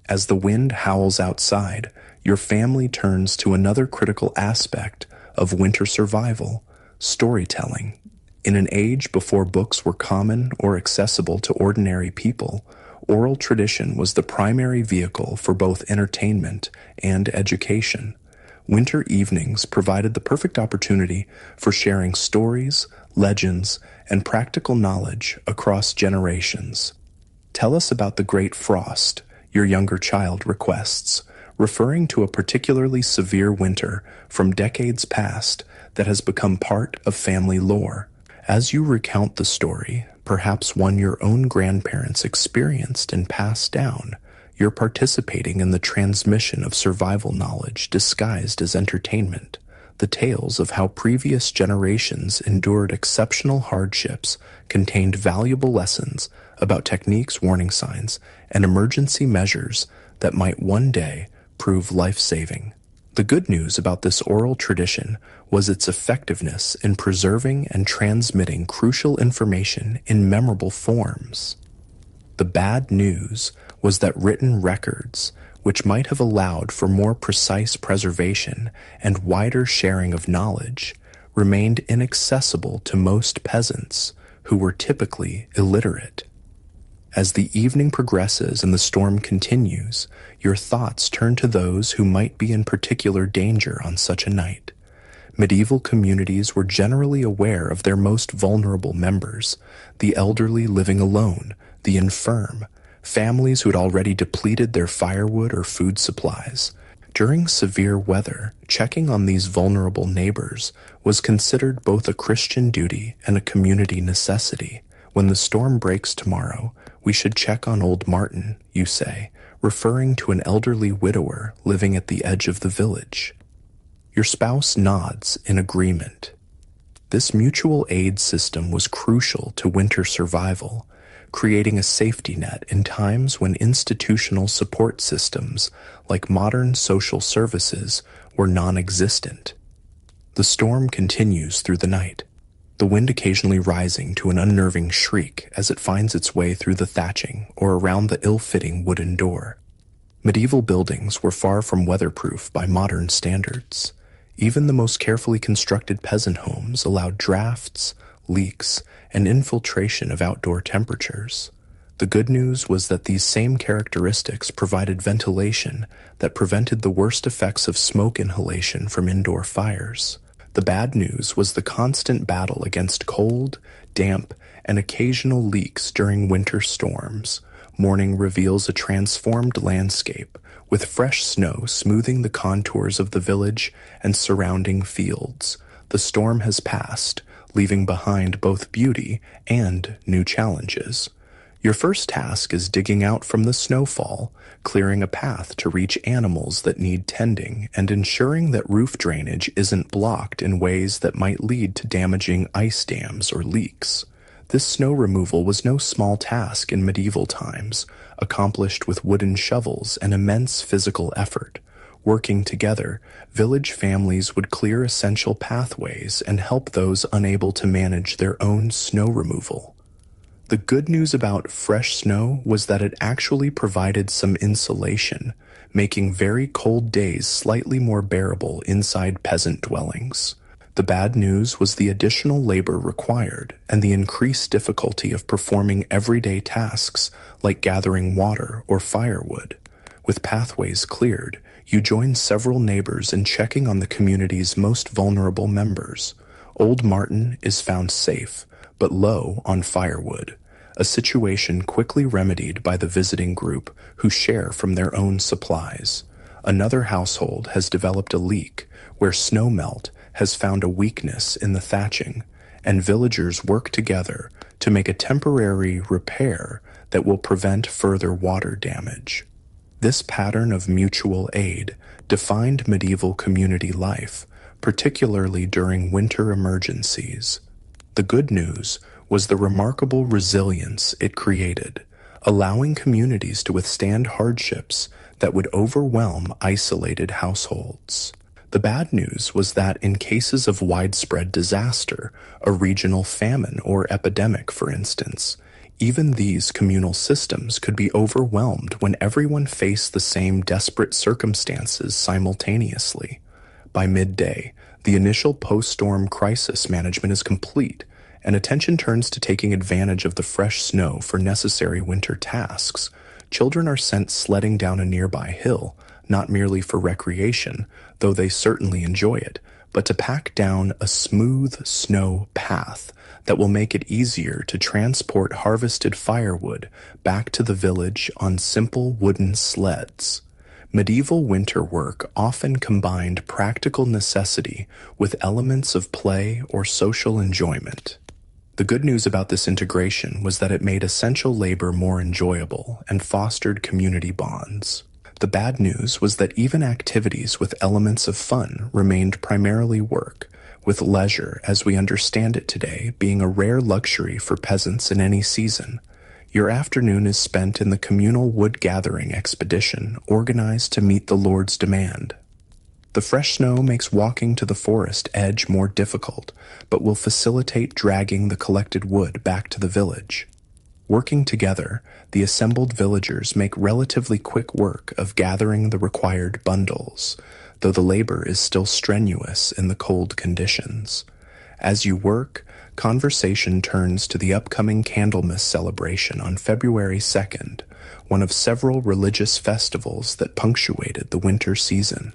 A: As the wind howls outside, your family turns to another critical aspect of winter survival: storytelling. In an age before books were common or accessible to ordinary people, oral tradition was the primary vehicle for both entertainment and education. Winter evenings provided the perfect opportunity for sharing stories, legends, and practical knowledge across generations. "Tell us about the Great Frost," your younger child requests, referring to a particularly severe winter from decades past that has become part of family lore. As you recount the story, perhaps one your own grandparents experienced and passed down, you're participating in the transmission of survival knowledge disguised as entertainment. The tales of how previous generations endured exceptional hardships contained valuable lessons about techniques, warning signs, and emergency measures that might one day prove life-saving. The good news about this oral tradition was its effectiveness in preserving and transmitting crucial information in memorable forms. The bad news was that written records, which might have allowed for more precise preservation and wider sharing of knowledge, remained inaccessible to most peasants, who were typically illiterate. As the evening progresses and the storm continues, your thoughts turn to those who might be in particular danger on such a night. Medieval communities were generally aware of their most vulnerable members, the elderly living alone, the infirm, families who had already depleted their firewood or food supplies. During severe weather, checking on these vulnerable neighbors was considered both a Christian duty and a community necessity. When the storm breaks tomorrow, we should check on old Martin, you say, referring to an elderly widower living at the edge of the village. Your spouse nods in agreement. This mutual aid system was crucial to winter survival, creating a safety net in times when institutional support systems, like modern social services, were non-existent. The storm continues through the night, the wind occasionally rising to an unnerving shriek as it finds its way through the thatching or around the ill-fitting wooden door. Medieval buildings were far from weatherproof by modern standards. Even the most carefully constructed peasant homes allowed drafts, leaks, and infiltration of outdoor temperatures. The good news was that these same characteristics provided ventilation that prevented the worst effects of smoke inhalation from indoor fires. The bad news was the constant battle against cold, damp, and occasional leaks during winter storms. Morning reveals a transformed landscape, with fresh snow smoothing the contours of the village and surrounding fields. The storm has passed, leaving behind both beauty and new challenges. Your first task is digging out from the snowfall, clearing a path to reach animals that need tending, and ensuring that roof drainage isn't blocked in ways that might lead to damaging ice dams or leaks. This snow removal was no small task in medieval times, accomplished with wooden shovels and immense physical effort. Working together, village families would clear essential pathways and help those unable to manage their own snow removal. The good news about fresh snow was that it actually provided some insulation, making very cold days slightly more bearable inside peasant dwellings. The bad news was the additional labor required and the increased difficulty of performing everyday tasks like gathering water or firewood. With pathways cleared, you join several neighbors in checking on the community's most vulnerable members. Old Martin is found safe, but low on firewood, a situation quickly remedied by the visiting group who share from their own supplies. Another household has developed a leak where snowmelt has found a weakness in the thatching, and villagers work together to make a temporary repair that will prevent further water damage. This pattern of mutual aid defined medieval community life, particularly during winter emergencies. The good news was the remarkable resilience it created, allowing communities to withstand hardships that would overwhelm isolated households. The bad news was that in cases of widespread disaster, a regional famine or epidemic, for instance, even these communal systems could be overwhelmed when everyone faced the same desperate circumstances simultaneously. By midday, the initial post-storm crisis management is complete, and attention turns to taking advantage of the fresh snow for necessary winter tasks. Children are sent sledding down a nearby hill, not merely for recreation, though they certainly enjoy it, but to pack down a smooth snow path that will make it easier to transport harvested firewood back to the village on simple wooden sleds. Medieval winter work often combined practical necessity with elements of play or social enjoyment. The good news about this integration was that it made essential labor more enjoyable and fostered community bonds. The bad news was that even activities with elements of fun remained primarily work, with leisure as we understand it today being a rare luxury for peasants in any season. Your afternoon is spent in the communal wood-gathering expedition organized to meet the Lord's demand. The fresh snow makes walking to the forest edge more difficult, but will facilitate dragging the collected wood back to the village. Working together, the assembled villagers make relatively quick work of gathering the required bundles, though the labor is still strenuous in the cold conditions. As you work, conversation turns to the upcoming Candlemas celebration on February 2nd, one of several religious festivals that punctuated the winter season.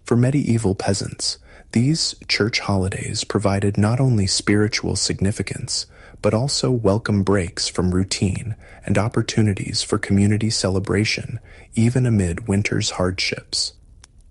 A: For medieval peasants, these church holidays provided not only spiritual significance, but also welcome breaks from routine and opportunities for community celebration, even amid winter's hardships.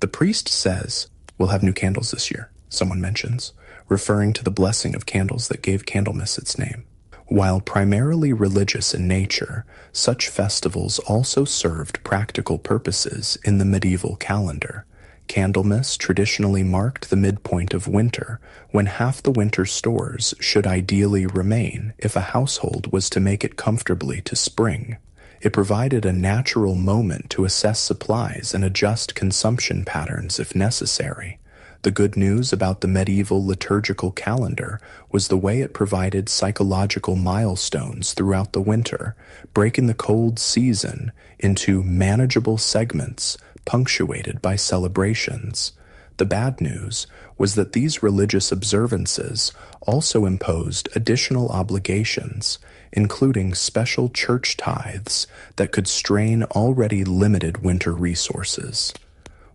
A: The priest says, "We'll have new candles this year," someone mentions, referring to the blessing of candles that gave Candlemas its name. While primarily religious in nature, such festivals also served practical purposes in the medieval calendar. Candlemas traditionally marked the midpoint of winter, when half the winter stores should ideally remain if a household was to make it comfortably to spring. It provided a natural moment to assess supplies and adjust consumption patterns if necessary. The good news about the medieval liturgical calendar was the way it provided psychological milestones throughout the winter, breaking the cold season into manageable segments punctuated by celebrations. The bad news was that these religious observances also imposed additional obligations, including special church tithes that could strain already limited winter resources.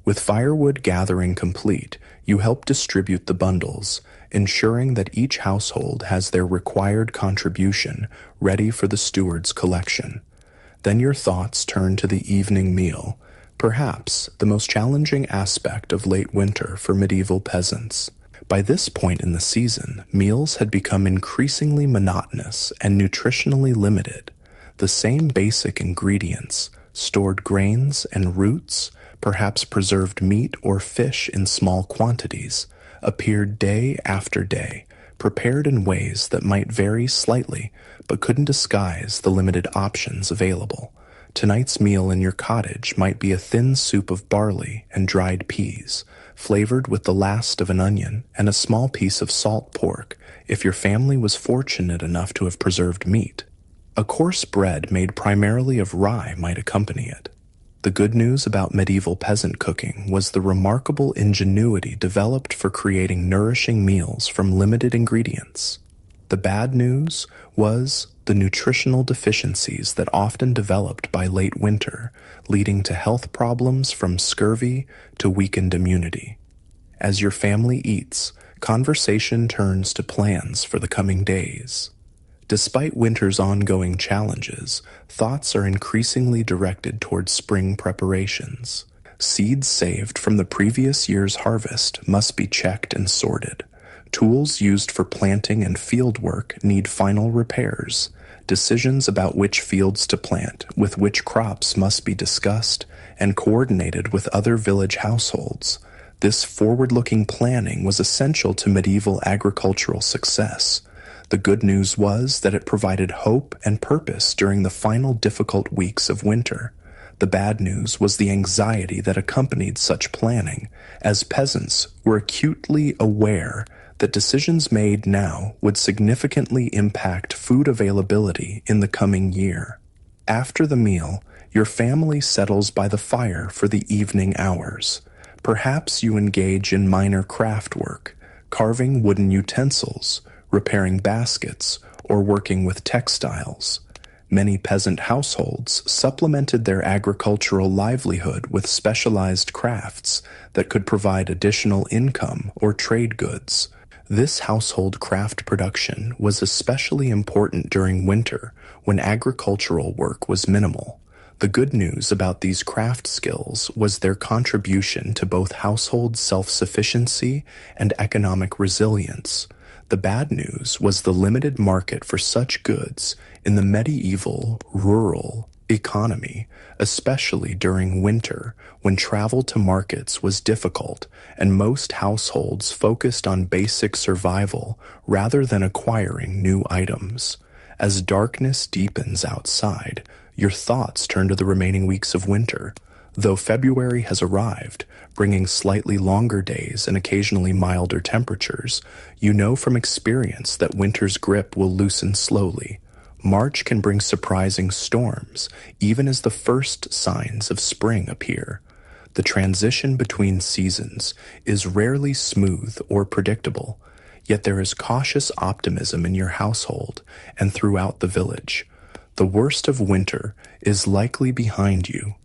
A: With firewood gathering complete, you help distribute the bundles, ensuring that each household has their required contribution ready for the steward's collection. Then your thoughts turn to the evening meal, perhaps the most challenging aspect of late winter for medieval peasants. By this point in the season, meals had become increasingly monotonous and nutritionally limited. The same basic ingredients, stored grains and roots, perhaps preserved meat or fish in small quantities, appeared day after day, prepared in ways that might vary slightly but couldn't disguise the limited options available. Tonight's meal in your cottage might be a thin soup of barley and dried peas, flavored with the last of an onion and a small piece of salt pork, if your family was fortunate enough to have preserved meat. A coarse bread made primarily of rye might accompany it. The good news about medieval peasant cooking was the remarkable ingenuity developed for creating nourishing meals from limited ingredients. The bad news was the nutritional deficiencies that often developed by late winter, leading to health problems from scurvy to weakened immunity. As your family eats, conversation turns to plans for the coming days. Despite winter's ongoing challenges, thoughts are increasingly directed towards spring preparations. Seeds saved from the previous year's harvest must be checked and sorted. Tools used for planting and field work need final repairs. Decisions about which fields to plant with which crops must be discussed and coordinated with other village households. This forward-looking planning was essential to medieval agricultural success. The good news was that it provided hope and purpose during the final difficult weeks of winter. The bad news was the anxiety that accompanied such planning, as peasants were acutely aware that decisions made now would significantly impact food availability in the coming year. After the meal, your family settles by the fire for the evening hours. Perhaps you engage in minor craft work, carving wooden utensils, repairing baskets, or working with textiles. Many peasant households supplemented their agricultural livelihood with specialized crafts that could provide additional income or trade goods. This household craft production was especially important during winter when agricultural work was minimal. The good news about these craft skills was their contribution to both household self-sufficiency and economic resilience. The bad news was the limited market for such goods in the medieval rural economy, especially during winter when travel to markets was difficult and most households focused on basic survival rather than acquiring new items. As darkness deepens outside, your thoughts turn to the remaining weeks of winter. Though February has arrived, bringing slightly longer days and occasionally milder temperatures, you know from experience that winter's grip will loosen slowly. March can bring surprising storms, even as the first signs of spring appear. The transition between seasons is rarely smooth or predictable. Yet there is cautious optimism in your household and throughout the village. The worst of winter is likely behind you.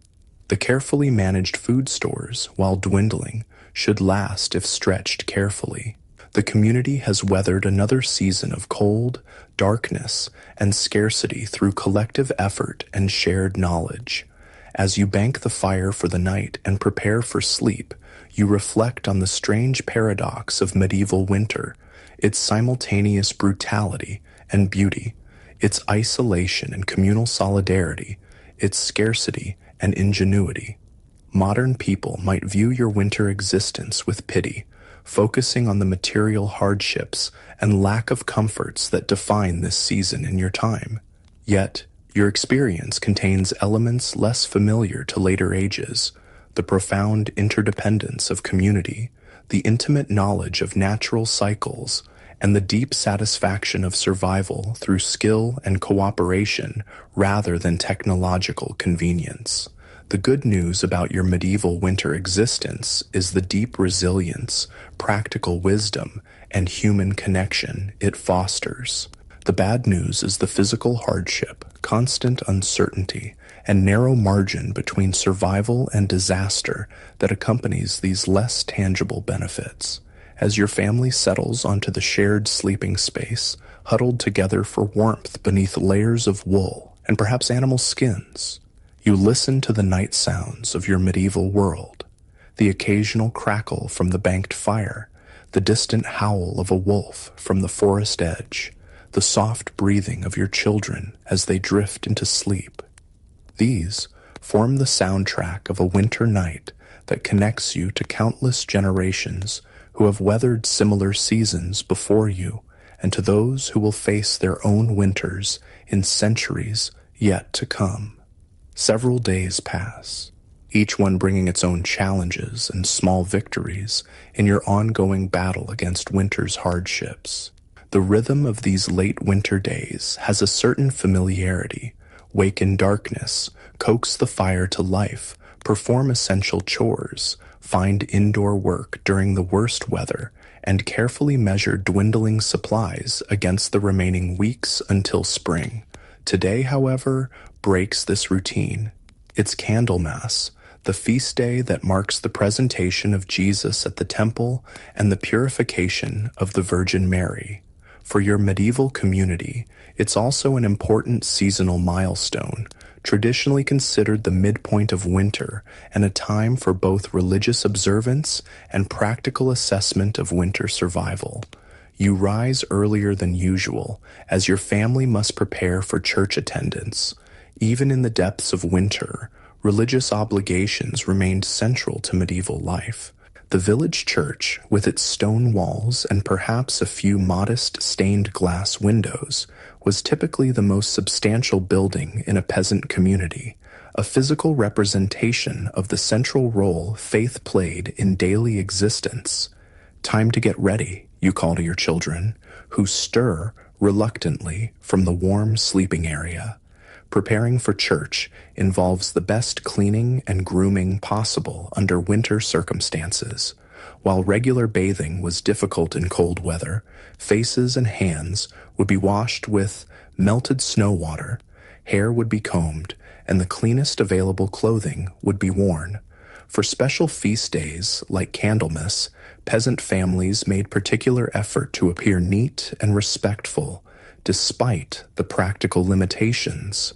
A: The carefully managed food stores, while dwindling, should last if stretched carefully. The community has weathered another season of cold, darkness, and scarcity through collective effort and shared knowledge. As you bank the fire for the night and prepare for sleep, you reflect on the strange paradox of medieval winter, its simultaneous brutality and beauty, its isolation and communal solidarity, its scarcity and ingenuity. Modern people might view your winter existence with pity, focusing on the material hardships and lack of comforts that define this season in your time. Yet, your experience contains elements less familiar to later ages: the profound interdependence of community, the intimate knowledge of natural cycles, and the deep satisfaction of survival through skill and cooperation rather than technological convenience. The good news about your medieval winter existence is the deep resilience, practical wisdom, and human connection it fosters. The bad news is the physical hardship, constant uncertainty, and narrow margin between survival and disaster that accompanies these less tangible benefits. As your family settles onto the shared sleeping space, huddled together for warmth beneath layers of wool and perhaps animal skins, you listen to the night sounds of your medieval world: the occasional crackle from the banked fire, the distant howl of a wolf from the forest edge, the soft breathing of your children as they drift into sleep. These form the soundtrack of a winter night that connects you to countless generations who have weathered similar seasons before you, and to those who will face their own winters in centuries yet to come. Several days pass, each one bringing its own challenges and small victories in your ongoing battle against winter's hardships. The rhythm of these late winter days has a certain familiarity: wake in darkness, coax the fire to life, perform essential chores, find indoor work during the worst weather, and carefully measure dwindling supplies against the remaining weeks until spring. Today, however, breaks this routine. It's Candlemas, the feast day that marks the presentation of Jesus at the temple and the purification of the Virgin Mary. For your medieval community, it's also an important seasonal milestone, traditionally considered the midpoint of winter and a time for both religious observance and practical assessment of winter survival. You rise earlier than usual, as your family must prepare for church attendance. Even in the depths of winter, religious obligations remained central to medieval life. The village church, with its stone walls and perhaps a few modest stained glass windows, was typically the most substantial building in a peasant community, a physical representation of the central role faith played in daily existence. Time to get ready, you call to your children, who stir reluctantly from the warm sleeping area. Preparing for church involves the best cleaning and grooming possible under winter circumstances. While regular bathing was difficult in cold weather, faces and hands would be washed with melted snow water, hair would be combed, and the cleanest available clothing would be worn. For special feast days, like Candlemas, peasant families made particular effort to appear neat and respectful, despite the practical limitations.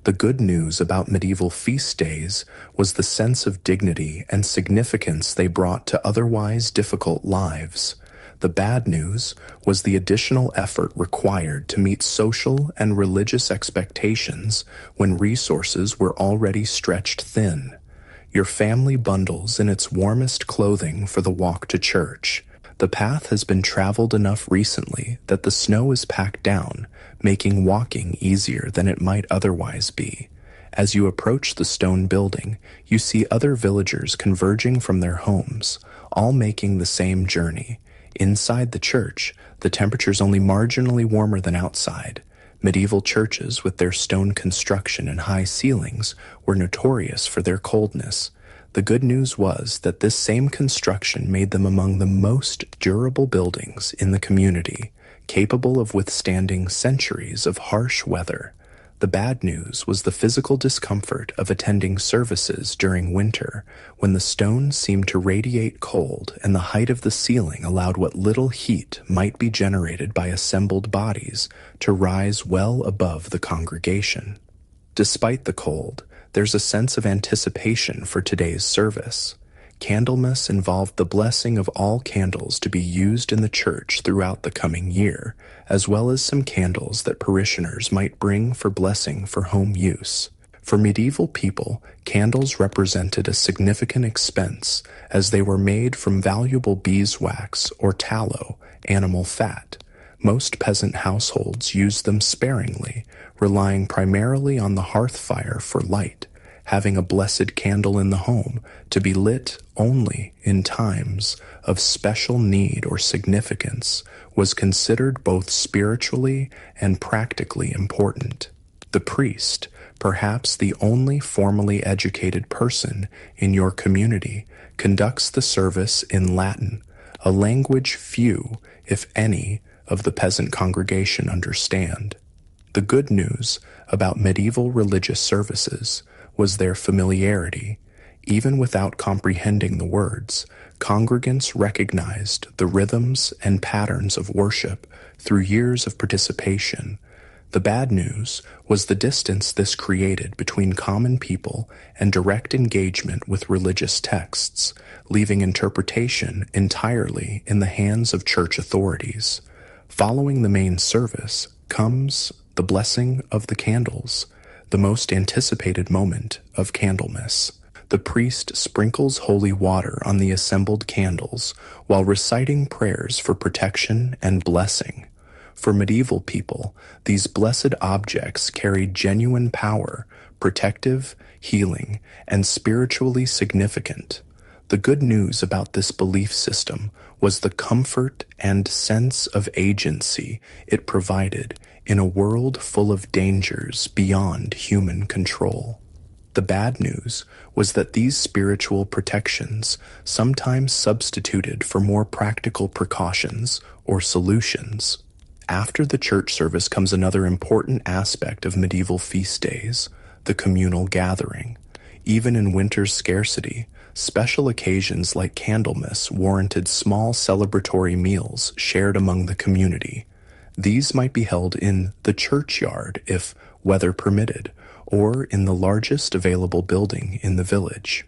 A: The good news about medieval feast days was the sense of dignity and significance they brought to otherwise difficult lives. The bad news was the additional effort required to meet social and religious expectations when resources were already stretched thin. Your family bundles in its warmest clothing for the walk to church. The path has been traveled enough recently that the snow is packed down, making walking easier than it might otherwise be. As you approach the stone building, you see other villagers converging from their homes, all making the same journey. Inside the church, the temperature's only marginally warmer than outside. Medieval churches, with their stone construction and high ceilings, were notorious for their coldness. The good news was that this same construction made them among the most durable buildings in the community, capable of withstanding centuries of harsh weather. The bad news was the physical discomfort of attending services during winter, when the stones seemed to radiate cold and the height of the ceiling allowed what little heat might be generated by assembled bodies to rise well above the congregation. Despite the cold, there's a sense of anticipation for today's service. Candlemas involved the blessing of all candles to be used in the church throughout the coming year, as well as some candles that parishioners might bring for blessing for home use. For medieval people, candles represented a significant expense, as they were made from valuable beeswax or tallow, animal fat. Most peasant households used them sparingly, relying primarily on the hearth fire for light, having a blessed candle in the home to be lit only in times of special need or significance was considered both spiritually and practically important. The priest, perhaps the only formally educated person in your community, conducts the service in Latin, a language few, if any, of the peasant congregation understand. The good news about medieval religious services was their familiarity. Even without comprehending the words, congregants recognized the rhythms and patterns of worship through years of participation. The bad news was the distance this created between common people and direct engagement with religious texts, leaving interpretation entirely in the hands of church authorities. Following the main service comes the blessing of the candles, the most anticipated moment of Candlemas. The priest sprinkles holy water on the assembled candles while reciting prayers for protection and blessing. For medieval people, these blessed objects carried genuine power, protective, healing, and spiritually significant. The good news about this belief system was the comfort and sense of agency it provided in a world full of dangers beyond human control. The bad news was that these spiritual protections sometimes substituted for more practical precautions or solutions. After the church service comes another important aspect of medieval feast days, the communal gathering. Even in winter's scarcity, special occasions like Candlemas warranted small celebratory meals shared among the community. These might be held in the churchyard if weather permitted, or in the largest available building in the village.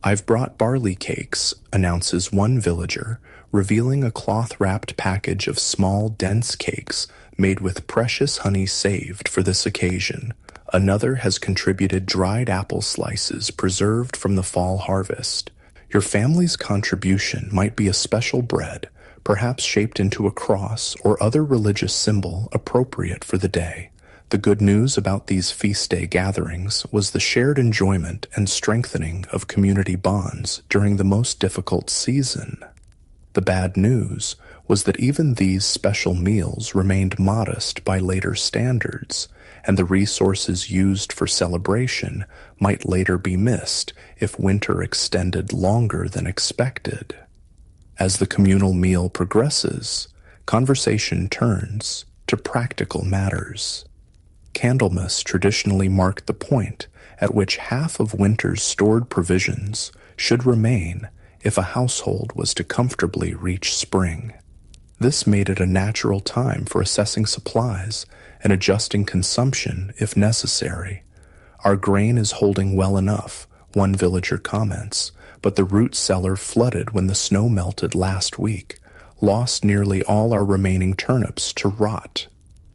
A: "I've brought barley cakes," announces one villager, revealing a cloth-wrapped package of small, dense cakes made with precious honey saved for this occasion. Another has contributed dried apple slices preserved from the fall harvest. Your family's contribution might be a special bread, perhaps shaped into a cross or other religious symbol appropriate for the day. The good news about these feast day gatherings was the shared enjoyment and strengthening of community bonds during the most difficult season. The bad news was that even these special meals remained modest by later standards, and the resources used for celebration might later be missed if winter extended longer than expected. As the communal meal progresses, conversation turns to practical matters. Candlemas traditionally marked the point at which half of winter's stored provisions should remain if a household was to comfortably reach spring. This made it a natural time for assessing supplies and adjusting consumption if necessary. "Our grain is holding well enough," one villager comments, "but the root cellar flooded when the snow melted last week, lost nearly all our remaining turnips to rot."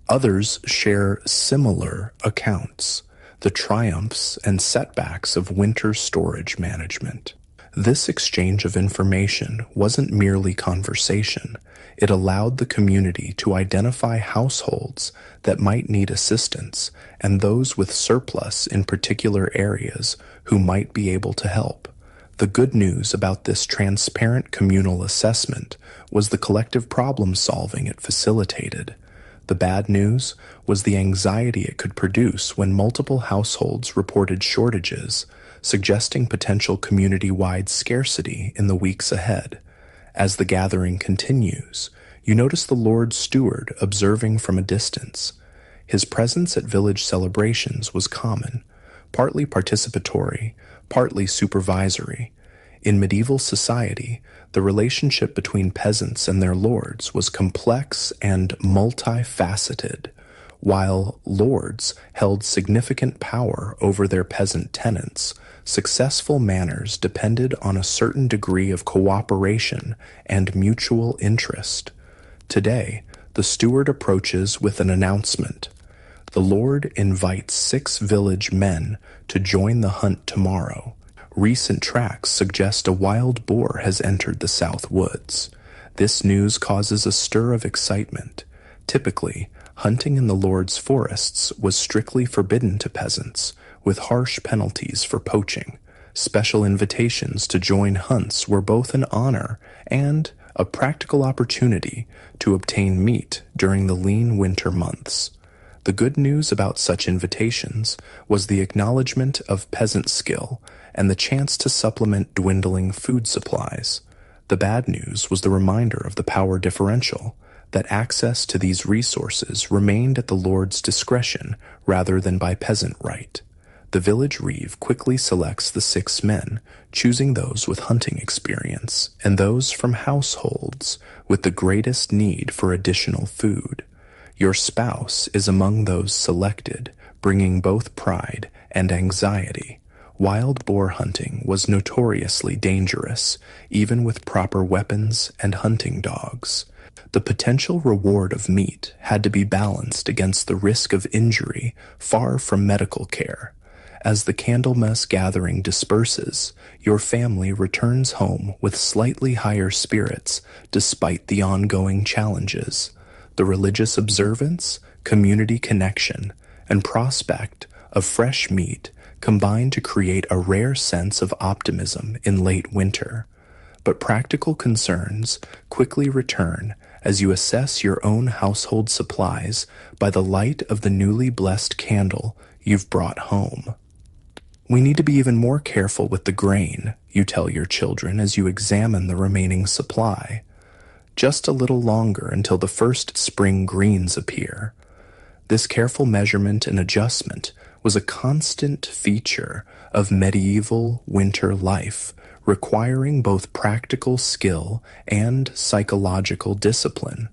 A: Others share similar accounts, the triumphs and setbacks of winter storage management. This exchange of information wasn't merely conversation. It allowed the community to identify households that might need assistance and those with surplus in particular areas who might be able to help. The good news about this transparent communal assessment was the collective problem solving it facilitated. The bad news was the anxiety it could produce when multiple households reported shortages, suggesting potential community-wide scarcity in the weeks ahead. As the gathering continues, you notice the Lord Steward observing from a distance. His presence at village celebrations was common, partly participatory, partly supervisory. In medieval society, the relationship between peasants and their lords was complex and multifaceted. While lords held significant power over their peasant tenants, successful manners depended on a certain degree of cooperation and mutual interest. Today, the steward approaches with an announcement. The Lord invites 6 village men to join the hunt tomorrow. Recent tracks suggest a wild boar has entered the South Woods. This news causes a stir of excitement. Typically, hunting in the Lord's forests was strictly forbidden to peasants, with harsh penalties for poaching. Special invitations to join hunts were both an honor and a practical opportunity to obtain meat during the lean winter months. The good news about such invitations was the acknowledgement of peasant skill and the chance to supplement dwindling food supplies. The bad news was the reminder of the power differential, that access to these resources remained at the Lord's discretion rather than by peasant right. The village reeve quickly selects the 6 men, choosing those with hunting experience and those from households with the greatest need for additional food. Your spouse is among those selected, bringing both pride and anxiety. Wild boar hunting was notoriously dangerous, even with proper weapons and hunting dogs. The potential reward of meat had to be balanced against the risk of injury far from medical care. As the Candlemas gathering disperses, your family returns home with slightly higher spirits despite the ongoing challenges. The religious observance, community connection, and prospect of fresh meat combine to create a rare sense of optimism in late winter. But practical concerns quickly return as you assess your own household supplies by the light of the newly blessed candle you've brought home. We need to be even more careful with the grain, you tell your children as you examine the remaining supply. Just a little longer until the first spring greens appear. This careful measurement and adjustment was a constant feature of medieval winter life, requiring both practical skill and psychological discipline.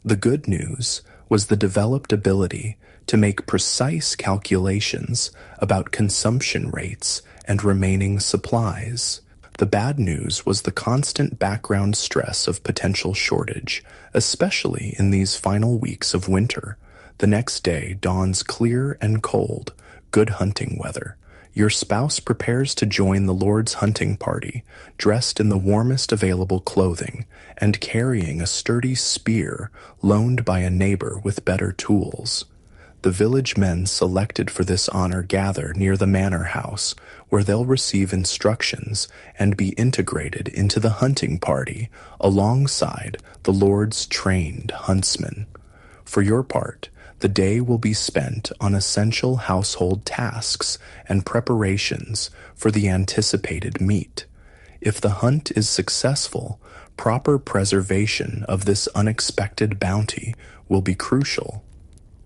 A: The good news was the developed ability to make precise calculations about consumption rates and remaining supplies. The bad news was the constant background stress of potential shortage, especially in these final weeks of winter. The next day dawns clear and cold, good hunting weather. Your spouse prepares to join the Lord's hunting party, dressed in the warmest available clothing and carrying a sturdy spear loaned by a neighbor with better tools. The village men selected for this honor gather near the manor house, where they'll receive instructions and be integrated into the hunting party alongside the Lord's trained huntsmen. For your part, the day will be spent on essential household tasks and preparations for the anticipated meat. If the hunt is successful, proper preservation of this unexpected bounty will be crucial.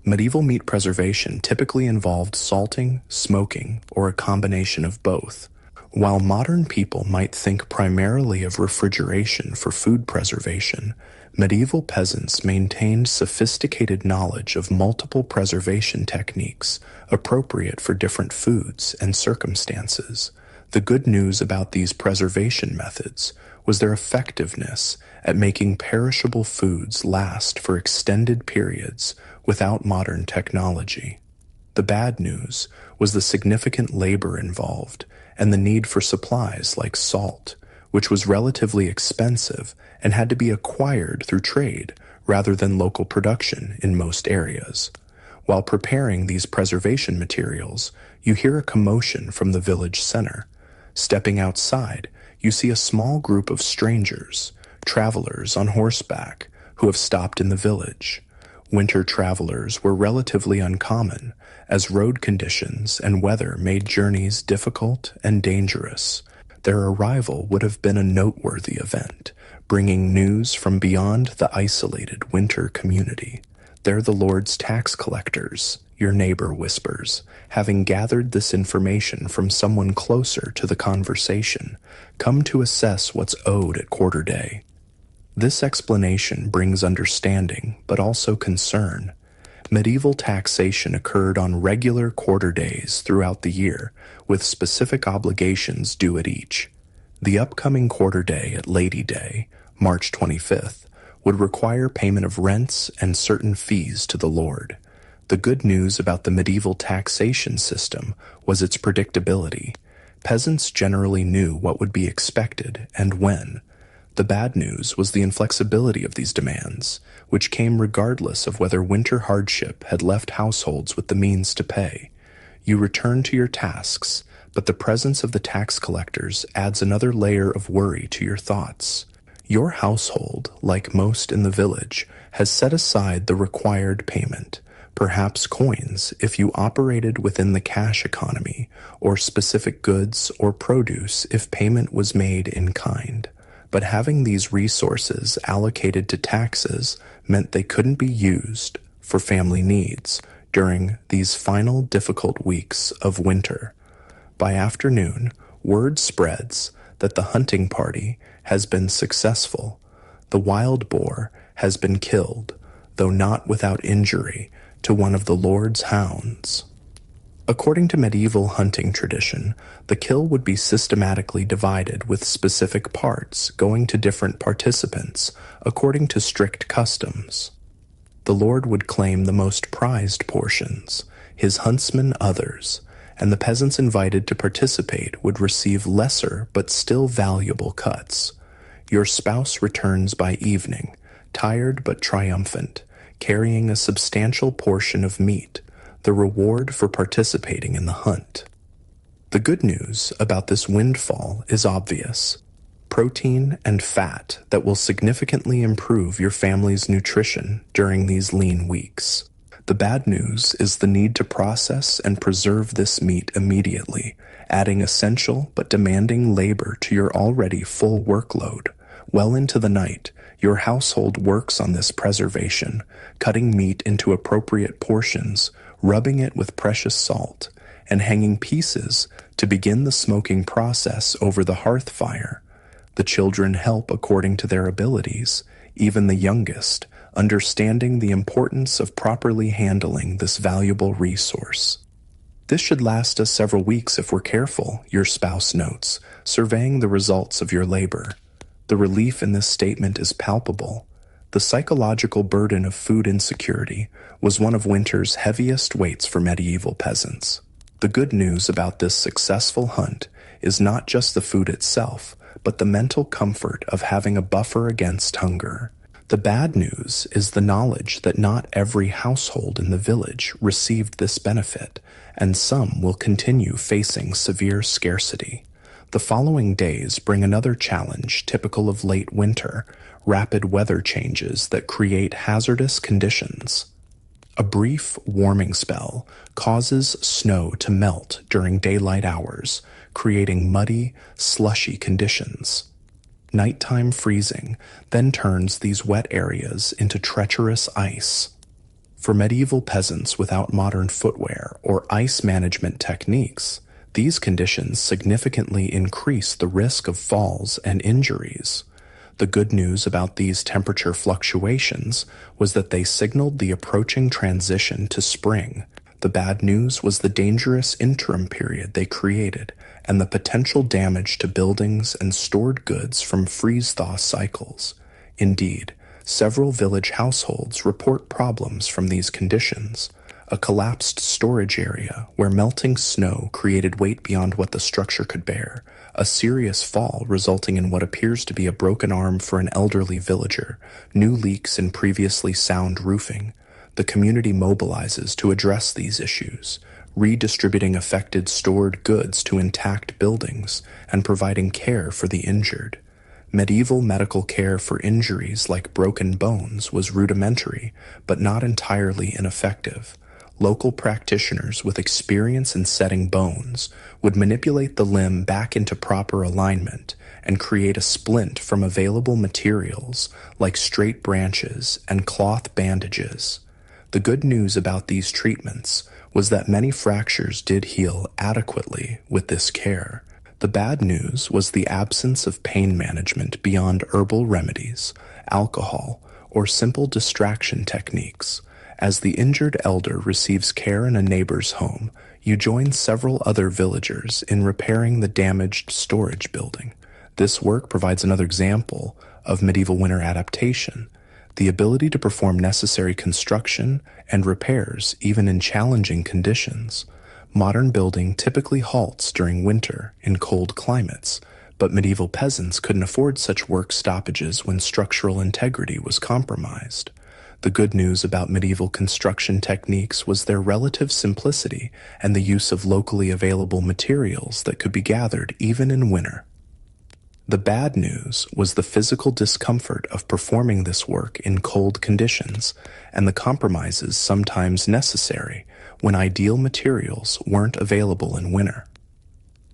A: Medieval meat preservation typically involved salting, smoking, or a combination of both. While modern people might think primarily of refrigeration for food preservation, medieval peasants maintained sophisticated knowledge of multiple preservation techniques appropriate for different foods and circumstances. The good news about these preservation methods was their effectiveness at making perishable foods last for extended periods without modern technology. The bad news was the significant labor involved and the need for supplies like salt, which was relatively expensive and had to be acquired through trade rather than local production in most areas. While preparing these preservation materials, you hear a commotion from the village center. Stepping outside, you see a small group of strangers, travelers on horseback, who have stopped in the village. Winter travelers were relatively uncommon, as road conditions and weather made journeys difficult and dangerous. Their arrival would have been a noteworthy event, bringing news from beyond the isolated winter community. They're the Lord's tax collectors, your neighbor whispers, having gathered this information from someone closer to the conversation, come to assess what's owed at quarter day. This explanation brings understanding, but also concern. Medieval taxation occurred on regular quarter days throughout the year, with specific obligations due at each. The upcoming quarter day at Lady Day, March 25th, would require payment of rents and certain fees to the Lord. The good news about the medieval taxation system was its predictability. Peasants generally knew what would be expected and when. The bad news was the inflexibility of these demands, which came regardless of whether winter hardship had left households with the means to pay. You return to your tasks, but the presence of the tax collectors adds another layer of worry to your thoughts. Your household, like most in the village, has set aside the required payment, perhaps coins if you operated within the cash economy, or specific goods or produce if payment was made in kind. But having these resources allocated to taxes meant they couldn't be used for family needs during these final difficult weeks of winter. By afternoon, word spreads that the hunting party has been successful. The wild boar has been killed, though not without injury, to one of the Lord's hounds. According to medieval hunting tradition, the kill would be systematically divided with specific parts going to different participants according to strict customs. The Lord would claim the most prized portions, his huntsmen others, and the peasants invited to participate would receive lesser but still valuable cuts. Your spouse returns by evening, tired but triumphant, carrying a substantial portion of meat, the reward for participating in the hunt. The good news about this windfall is obvious. Protein and fat that will significantly improve your family's nutrition during these lean weeks. The bad news is the need to process and preserve this meat immediately, adding essential but demanding labor to your already full workload. Well into the night, your household works on this preservation, cutting meat into appropriate portions, rubbing it with precious salt, and hanging pieces to begin the smoking process over the hearth fire. The children help according to their abilities, even the youngest, understanding the importance of properly handling this valuable resource. This should last us several weeks if we're careful, your spouse notes, surveying the results of your labor. The relief in this statement is palpable. The psychological burden of food insecurity was one of winter's heaviest weights for medieval peasants. The good news about this successful hunt is not just the food itself, but the mental comfort of having a buffer against hunger. The bad news is the knowledge that not every household in the village received this benefit, and some will continue facing severe scarcity. The following days bring another challenge typical of late winter, rapid weather changes that create hazardous conditions. A brief warming spell causes snow to melt during daylight hours, creating muddy, slushy conditions. Nighttime freezing then turns these wet areas into treacherous ice. For medieval peasants without modern footwear or ice management techniques, these conditions significantly increase the risk of falls and injuries. The good news about these temperature fluctuations was that they signaled the approaching transition to spring. The bad news was the dangerous interim period they created and the potential damage to buildings and stored goods from freeze-thaw cycles. Indeed, several village households report problems from these conditions. A collapsed storage area where melting snow created weight beyond what the structure could bear, a serious fall resulting in what appears to be a broken arm for an elderly villager, new leaks in previously sound roofing. The community mobilizes to address these issues, redistributing affected stored goods to intact buildings and providing care for the injured. Medieval medical care for injuries like broken bones was rudimentary, but not entirely ineffective. Local practitioners with experience in setting bones would manipulate the limb back into proper alignment and create a splint from available materials like straight branches and cloth bandages. The good news about these treatments was that many fractures did heal adequately with this care. The bad news was the absence of pain management beyond herbal remedies, alcohol, or simple distraction techniques. As the injured elder receives care in a neighbor's home, you join several other villagers in repairing the damaged storage building. This work provides another example of medieval winter adaptation, the ability to perform necessary construction and repairs even in challenging conditions. Modern building typically halts during winter in cold climates, but medieval peasants couldn't afford such work stoppages when structural integrity was compromised. The good news about medieval construction techniques was their relative simplicity and the use of locally available materials that could be gathered even in winter. The bad news was the physical discomfort of performing this work in cold conditions and the compromises sometimes necessary when ideal materials weren't available in winter.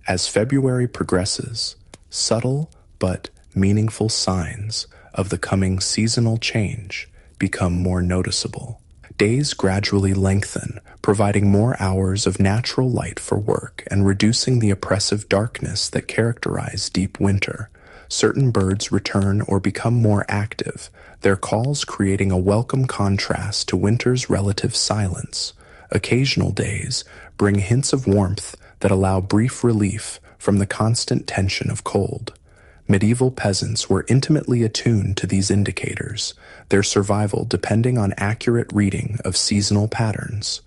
A: As February progresses, subtle but meaningful signs of the coming seasonal change become more noticeable. Days gradually lengthen, providing more hours of natural light for work and reducing the oppressive darkness that characterized deep winter. Certain birds return or become more active, their calls creating a welcome contrast to winter's relative silence. Occasional days bring hints of warmth that allow brief relief from the constant tension of cold. Medieval peasants were intimately attuned to these indicators, their survival depending on accurate reading of seasonal patterns.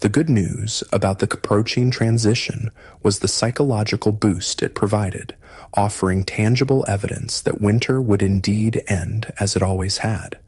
A: The good news about the approaching transition was the psychological boost it provided, offering tangible evidence that winter would indeed end as it always had.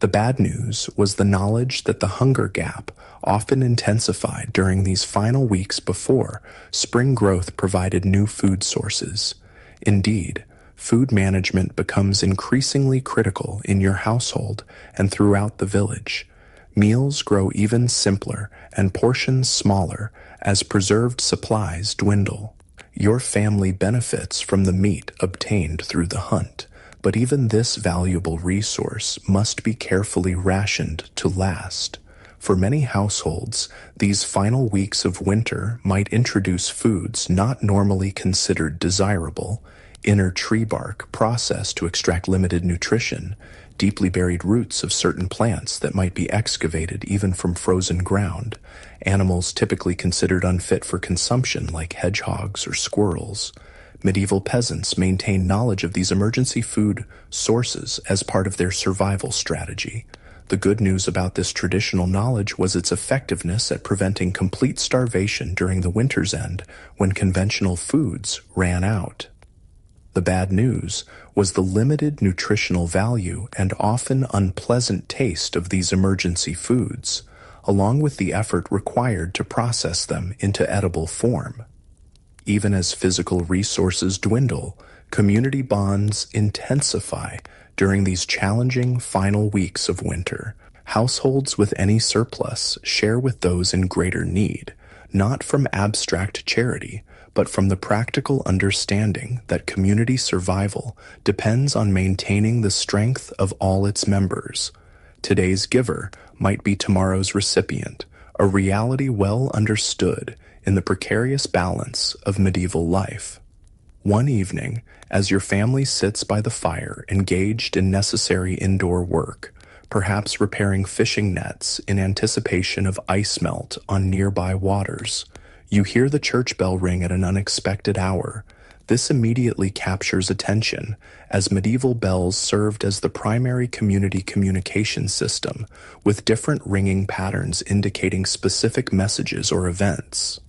A: The bad news was the knowledge that the hunger gap often intensified during these final weeks before spring growth provided new food sources. Indeed, food management becomes increasingly critical in your household and throughout the village. Meals grow even simpler and portions smaller as preserved supplies dwindle. Your family benefits from the meat obtained through the hunt, but even this valuable resource must be carefully rationed to last. For many households, these final weeks of winter might introduce foods not normally considered desirable: inner tree bark processed to extract limited nutrition, deeply buried roots of certain plants that might be excavated even from frozen ground, animals typically considered unfit for consumption like hedgehogs or squirrels. Medieval peasants maintained knowledge of these emergency food sources as part of their survival strategy. The good news about this traditional knowledge was its effectiveness at preventing complete starvation during the winter's end when conventional foods ran out. The bad news was the limited nutritional value and often unpleasant taste of these emergency foods, along with the effort required to process them into edible form. Even as physical resources dwindle, community bonds intensify during these challenging final weeks of winter. Households with any surplus share with those in greater need, not from abstract charity, but from the practical understanding that community survival depends on maintaining the strength of all its members. Today's giver might be tomorrow's recipient, a reality well understood in the precarious balance of medieval life. One evening, as your family sits by the fire engaged in necessary indoor work, perhaps repairing fishing nets in anticipation of ice melt on nearby waters, you hear the church bell ring at an unexpected hour. This immediately captures attention, as medieval bells served as the primary community communication system, with different ringing patterns indicating specific messages or events.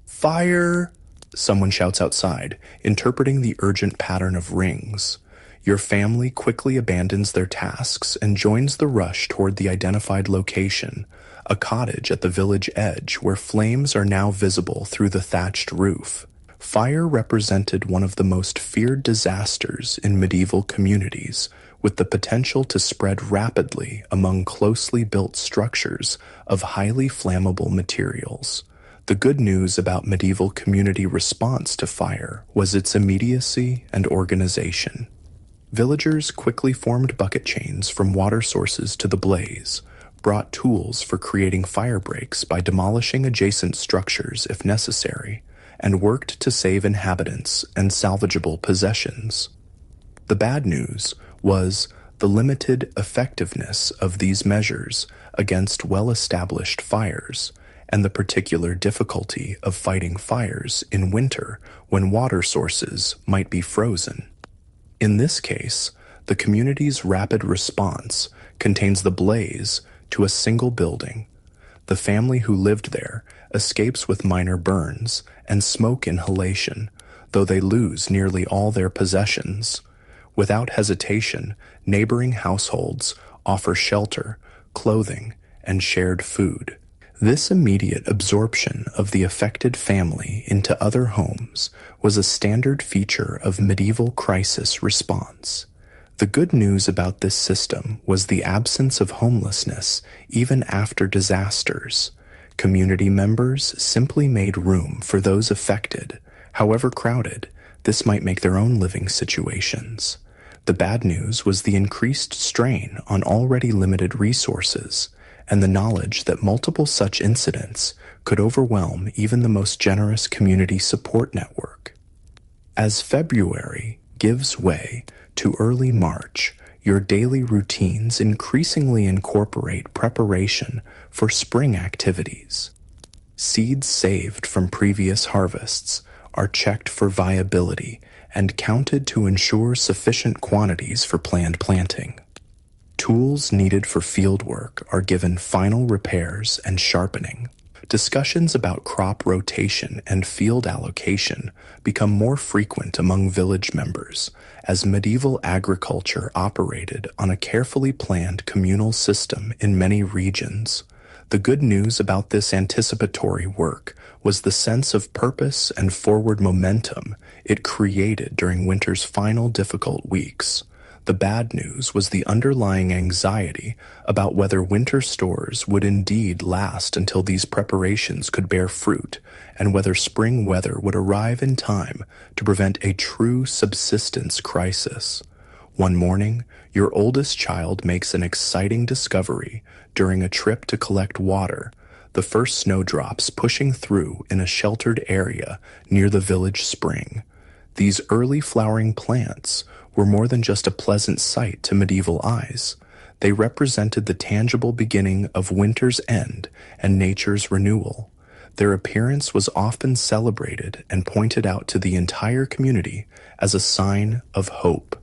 A: "Fire!" someone shouts outside, interpreting the urgent pattern of rings. Your family quickly abandons their tasks and joins the rush toward the identified location, a cottage at the village edge where flames are now visible through the thatched roof. Fire represented one of the most feared disasters in medieval communities, with the potential to spread rapidly among closely built structures of highly flammable materials. The good news about medieval community response to fire was its immediacy and organization. Villagers quickly formed bucket chains from water sources to the blaze, brought tools for creating fire breaks by demolishing adjacent structures if necessary, and worked to save inhabitants and salvageable possessions. The bad news was the limited effectiveness of these measures against well-established fires, and the particular difficulty of fighting fires in winter when water sources might be frozen. In this case, the community's rapid response contains the blaze to a single building. The family who lived there escapes with minor burns and smoke inhalation, though they lose nearly all their possessions. Without hesitation, neighboring households offer shelter, clothing, and shared food. This immediate absorption of the affected family into other homes was a standard feature of medieval crisis response. The good news about this system was the absence of homelessness even after disasters. Community members simply made room for those affected. However crowded, this might make their own living situations. The bad news was the increased strain on already limited resources, and the knowledge that multiple such incidents could overwhelm even the most generous community support network. As February gives way to early March, your daily routines increasingly incorporate preparation for spring activities. Seeds saved from previous harvests are checked for viability and counted to ensure sufficient quantities for planned planting. Tools needed for fieldwork are given final repairs and sharpening. Discussions about crop rotation and field allocation become more frequent among village members, as medieval agriculture operated on a carefully planned communal system in many regions. The good news about this anticipatory work was the sense of purpose and forward momentum it created during winter's final difficult weeks. The bad news was the underlying anxiety about whether winter stores would indeed last until these preparations could bear fruit, and whether spring weather would arrive in time to prevent a true subsistence crisis. One morning, your oldest child makes an exciting discovery during a trip to collect water, the first snowdrops pushing through in a sheltered area near the village spring. These early flowering plants were more than just a pleasant sight to medieval eyes. They represented the tangible beginning of winter's end and nature's renewal. Their appearance was often celebrated and pointed out to the entire community as a sign of hope.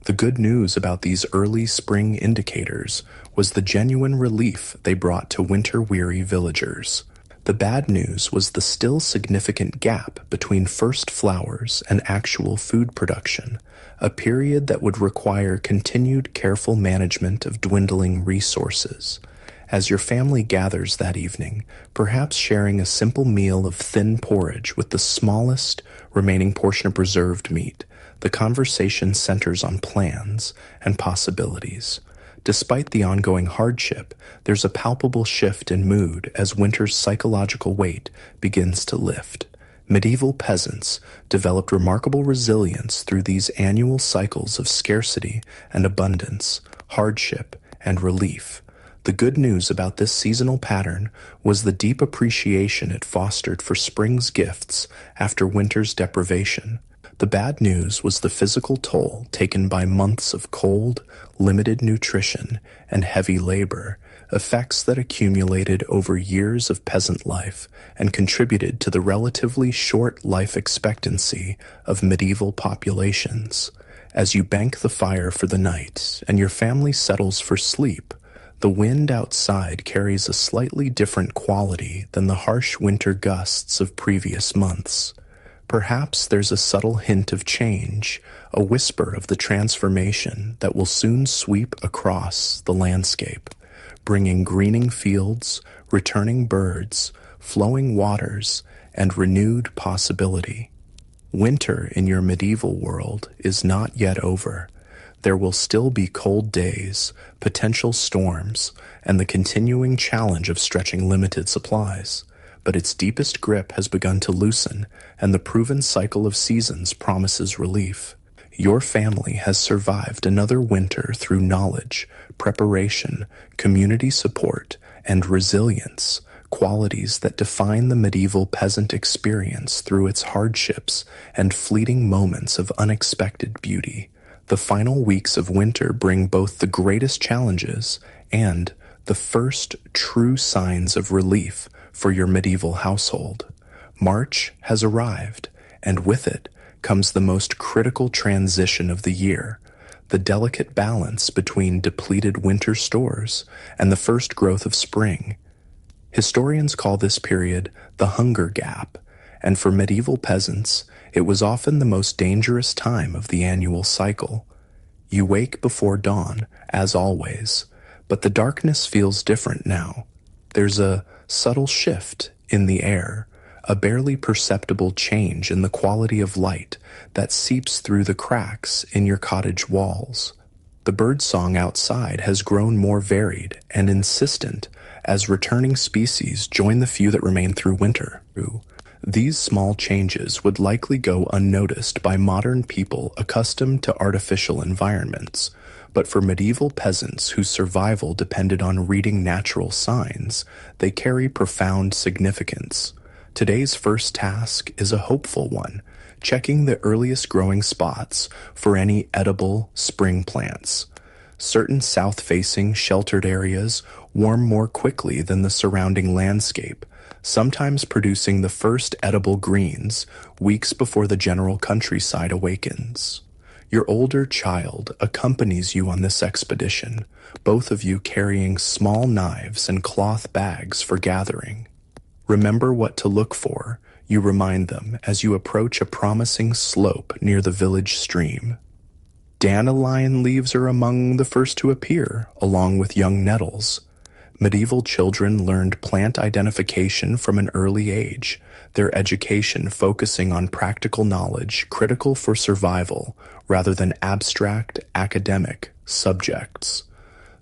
A: The good news about these early spring indicators was the genuine relief they brought to winter-weary villagers. The bad news was the still significant gap between first flowers and actual food production, a period that would require continued careful management of dwindling resources. As your family gathers that evening, perhaps sharing a simple meal of thin porridge with the smallest remaining portion of preserved meat, the conversation centers on plans and possibilities. Despite the ongoing hardship, there's a palpable shift in mood as winter's psychological weight begins to lift. Medieval peasants developed remarkable resilience through these annual cycles of scarcity and abundance, hardship and relief. The good news about this seasonal pattern was the deep appreciation it fostered for spring's gifts after winter's deprivation. The bad news was the physical toll taken by months of cold, limited nutrition, and heavy labor, effects that accumulated over years of peasant life and contributed to the relatively short life expectancy of medieval populations. As you bank the fire for the night and your family settles for sleep, the wind outside carries a slightly different quality than the harsh winter gusts of previous months. Perhaps there's a subtle hint of change, a whisper of the transformation that will soon sweep across the landscape, bringing greening fields, returning birds, flowing waters, and renewed possibility. Winter in your medieval world is not yet over. There will still be cold days, potential storms, and the continuing challenge of stretching limited supplies. But its deepest grip has begun to loosen, and the proven cycle of seasons promises relief. Your family has survived another winter through knowledge, preparation, community support, and resilience, qualities that define the medieval peasant experience through its hardships and fleeting moments of unexpected beauty. The final weeks of winter bring both the greatest challenges and the first true signs of relief for your medieval household. March has arrived, and with it comes the most critical transition of the year, the delicate balance between depleted winter stores and the first growth of spring. Historians call this period the hunger gap, and for medieval peasants, it was often the most dangerous time of the annual cycle. You wake before dawn, as always, but the darkness feels different now. There's a subtle shift in the air, a barely perceptible change in the quality of light that seeps through the cracks in your cottage walls. The birdsong outside has grown more varied and insistent as returning species join the few that remain through winter. These small changes would likely go unnoticed by modern people accustomed to artificial environments, but for medieval peasants whose survival depended on reading natural signs, they carry profound significance. Today's first task is a hopeful one, checking the earliest growing spots for any edible spring plants. Certain south-facing sheltered areas warm more quickly than the surrounding landscape, sometimes producing the first edible greens weeks before the general countryside awakens. Your older child accompanies you on this expedition, both of you carrying small knives and cloth bags for gathering. Remember what to look for, you remind them as you approach a promising slope near the village stream. Dandelion leaves are among the first to appear, along with young nettles. Medieval children learned plant identification from an early age, their education focusing on practical knowledge critical for survival rather than abstract academic subjects.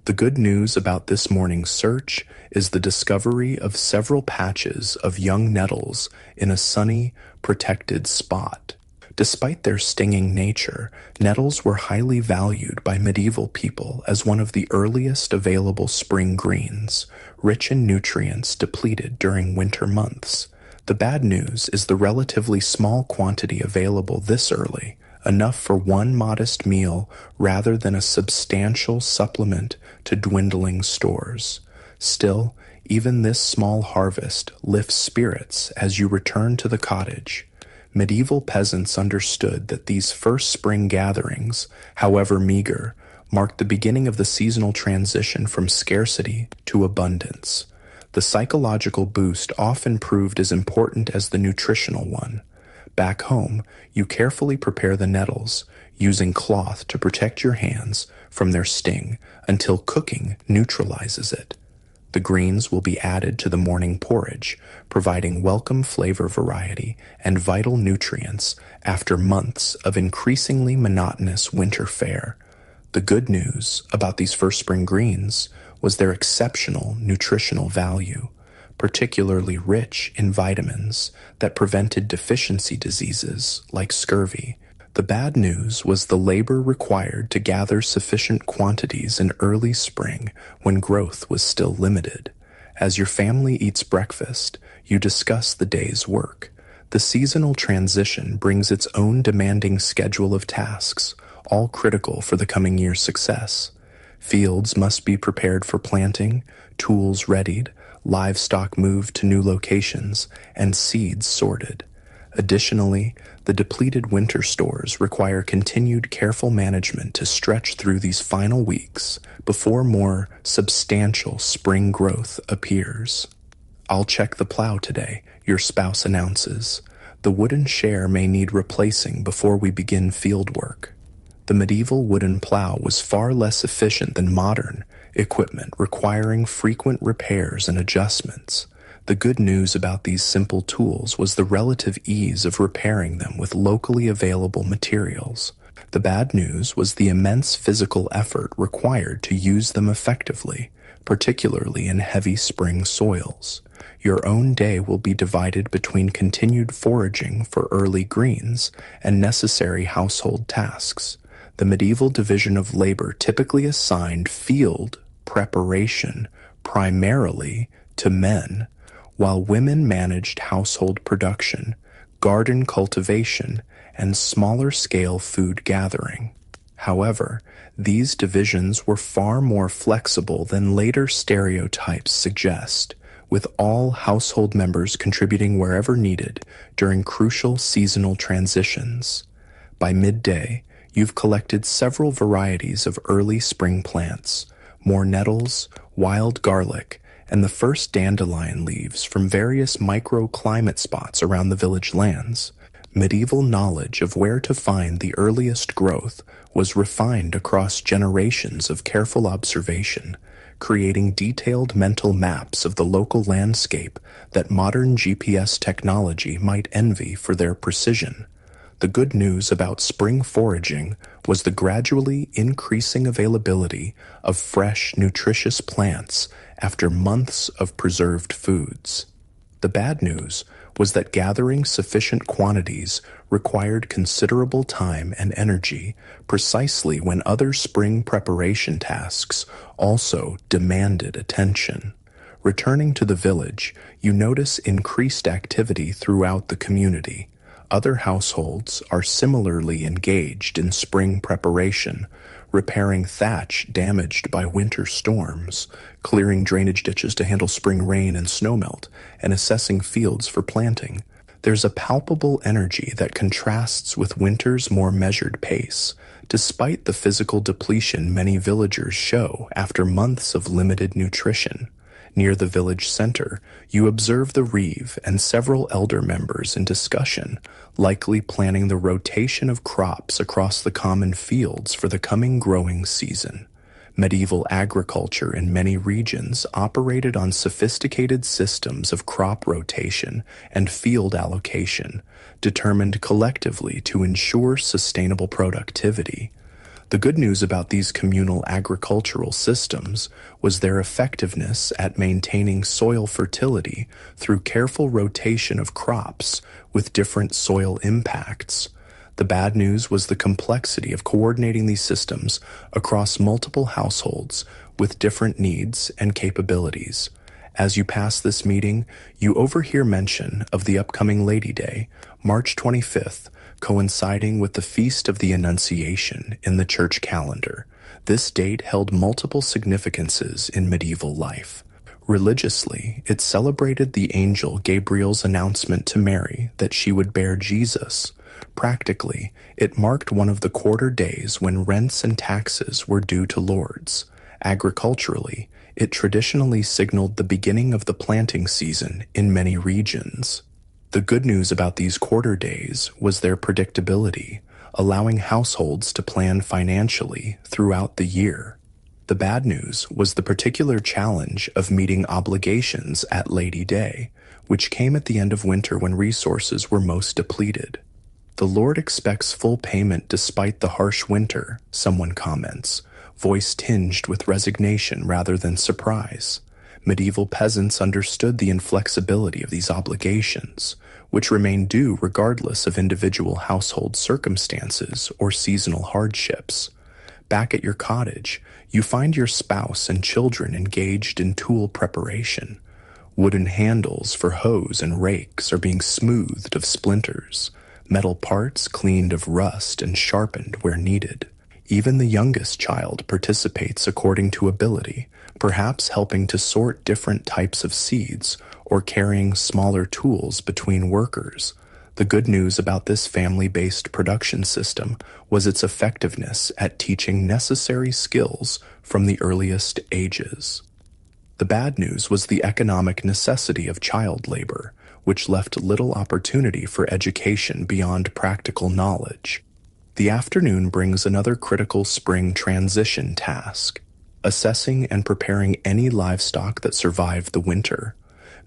A: The good news about this morning's search is the discovery of several patches of young nettles in a sunny, protected spot. Despite their stinging nature, nettles were highly valued by medieval people as one of the earliest available spring greens, rich in nutrients depleted during winter months. The bad news is the relatively small quantity available this early, enough for one modest meal rather than a substantial supplement to dwindling stores. Still, even this small harvest lifts spirits as you return to the cottage. Medieval peasants understood that these first spring gatherings, however meager, marked the beginning of the seasonal transition from scarcity to abundance. The psychological boost often proved as important as the nutritional one. Back home, you carefully prepare the nettles, using cloth to protect your hands from their sting until cooking neutralizes it. The greens will be added to the morning porridge, providing welcome flavor variety and vital nutrients after months of increasingly monotonous winter fare. The good news about these first spring greens was their exceptional nutritional value, particularly rich in vitamins that prevented deficiency diseases like scurvy. The bad news was the labor required to gather sufficient quantities in early spring when growth was still limited. As your family eats breakfast, you discuss the day's work. The seasonal transition brings its own demanding schedule of tasks, all critical for the coming year's success. Fields must be prepared for planting, tools readied, livestock moved to new locations, and seeds sorted. Additionally, the depleted winter stores require continued careful management to stretch through these final weeks before more substantial spring growth appears. "I'll check the plow today," your spouse announces. "The wooden share may need replacing before we begin field work." The medieval wooden plow was far less efficient than modern equipment requiring frequent repairs and adjustments. The good news about these simple tools was the relative ease of repairing them with locally available materials. The bad news was the immense physical effort required to use them effectively, particularly in heavy spring soils. Your own day will be divided between continued foraging for early greens and necessary household tasks. The medieval division of labor typically assigned field preparation primarily to men, while women managed household production, garden cultivation, and smaller-scale food gathering. However, these divisions were far more flexible than later stereotypes suggest, with all household members contributing wherever needed during crucial seasonal transitions. By midday, you've collected several varieties of early spring plants, more nettles, wild garlic, and the first dandelion leaves from various microclimate spots around the village lands. Medieval knowledge of where to find the earliest growth was refined across generations of careful observation, creating detailed mental maps of the local landscape that modern GPS technology might envy for their precision. The good news about spring foraging was the gradually increasing availability of fresh, nutritious plants after months of preserved foods. The bad news was that gathering sufficient quantities required considerable time and energy, precisely when other spring preparation tasks also demanded attention. Returning to the village, you notice increased activity throughout the community. Other households are similarly engaged in spring preparation, repairing thatch damaged by winter storms, clearing drainage ditches to handle spring rain and snowmelt, and assessing fields for planting. There's a palpable energy that contrasts with winter's more measured pace, despite the physical depletion many villagers show after months of limited nutrition. Near the village center, you observe the reeve and several elder members in discussion, likely planning the rotation of crops across the common fields for the coming growing season. Medieval agriculture in many regions operated on sophisticated systems of crop rotation and field allocation, determined collectively to ensure sustainable productivity. The good news about these communal agricultural systems was their effectiveness at maintaining soil fertility through careful rotation of crops with different soil impacts. The bad news was the complexity of coordinating these systems across multiple households with different needs and capabilities. As you pass this meeting, you overhear mention of the upcoming Lady Day, March 25th, coinciding with the Feast of the Annunciation in the church calendar. This date held multiple significances in medieval life. Religiously, it celebrated the angel Gabriel's announcement to Mary that she would bear Jesus. Practically, it marked one of the quarter days when rents and taxes were due to lords. Agriculturally, it traditionally signaled the beginning of the planting season in many regions. The good news about these quarter days was their predictability, allowing households to plan financially throughout the year. The bad news was the particular challenge of meeting obligations at Lady Day, which came at the end of winter when resources were most depleted. The Lord expects full payment despite the harsh winter, someone comments, voice tinged with resignation rather than surprise. Medieval peasants understood the inflexibility of these obligations, which remained due regardless of individual household circumstances or seasonal hardships. Back at your cottage, you find your spouse and children engaged in tool preparation. Wooden handles for hoes and rakes are being smoothed of splinters, metal parts cleaned of rust and sharpened where needed. Even the youngest child participates according to ability, perhaps helping to sort different types of seeds or carrying smaller tools between workers. The good news about this family-based production system was its effectiveness at teaching necessary skills from the earliest ages. The bad news was the economic necessity of child labor, which left little opportunity for education beyond practical knowledge. The afternoon brings another critical spring transition task: assessing and preparing any livestock that survived the winter.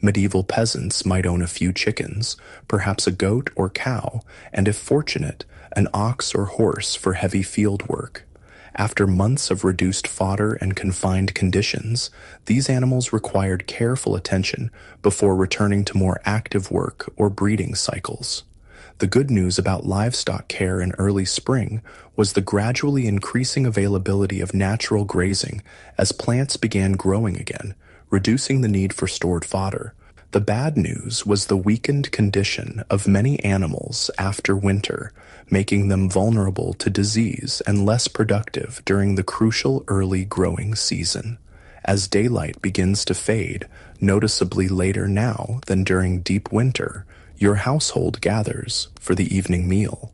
A: Medieval peasants might own a few chickens, perhaps a goat or cow, and if fortunate, an ox or horse for heavy field work. After months of reduced fodder and confined conditions, these animals required careful attention before returning to more active work or breeding cycles. The good news about livestock care in early spring was the gradually increasing availability of natural grazing as plants began growing again, reducing the need for stored fodder. The bad news was the weakened condition of many animals after winter, making them vulnerable to disease and less productive during the crucial early growing season. As daylight begins to fade, noticeably later now than during deep winter, your household gathers for the evening meal.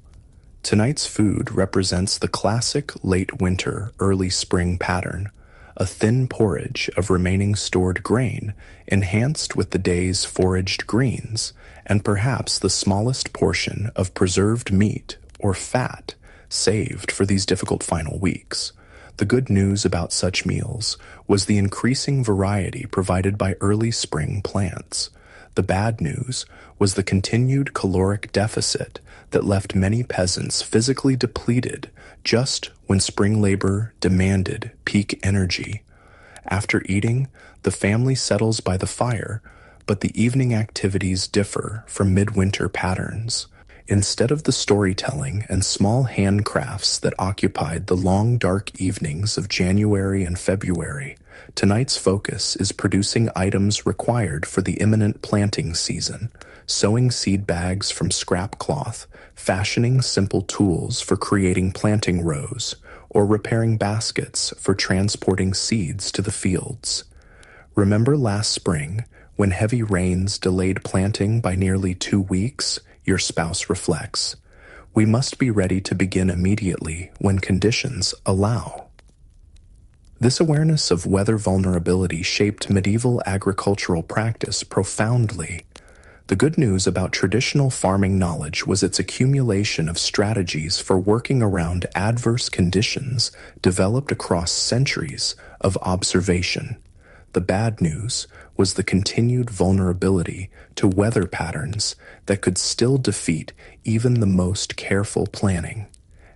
A: Tonight's food represents the classic late winter, early spring pattern, a thin porridge of remaining stored grain, enhanced with the day's foraged greens, and perhaps the smallest portion of preserved meat or fat saved for these difficult final weeks. The good news about such meals was the increasing variety provided by early spring plants. The bad news was the continued caloric deficit that left many peasants physically depleted just when spring labor demanded peak energy. After eating, the family settles by the fire, but the evening activities differ from midwinter patterns. Instead of the storytelling and small handcrafts that occupied the long dark evenings of January and February, tonight's focus is producing items required for the imminent planting season, sewing seed bags from scrap cloth, fashioning simple tools for creating planting rows, or repairing baskets for transporting seeds to the fields. Remember last spring, when heavy rains delayed planting by nearly 2 weeks? Your spouse reflects. We must be ready to begin immediately when conditions allow. This awareness of weather vulnerability shaped medieval agricultural practice profoundly. The good news about traditional farming knowledge was its accumulation of strategies for working around adverse conditions developed across centuries of observation. The bad news was the continued vulnerability to weather patterns that could still defeat even the most careful planning.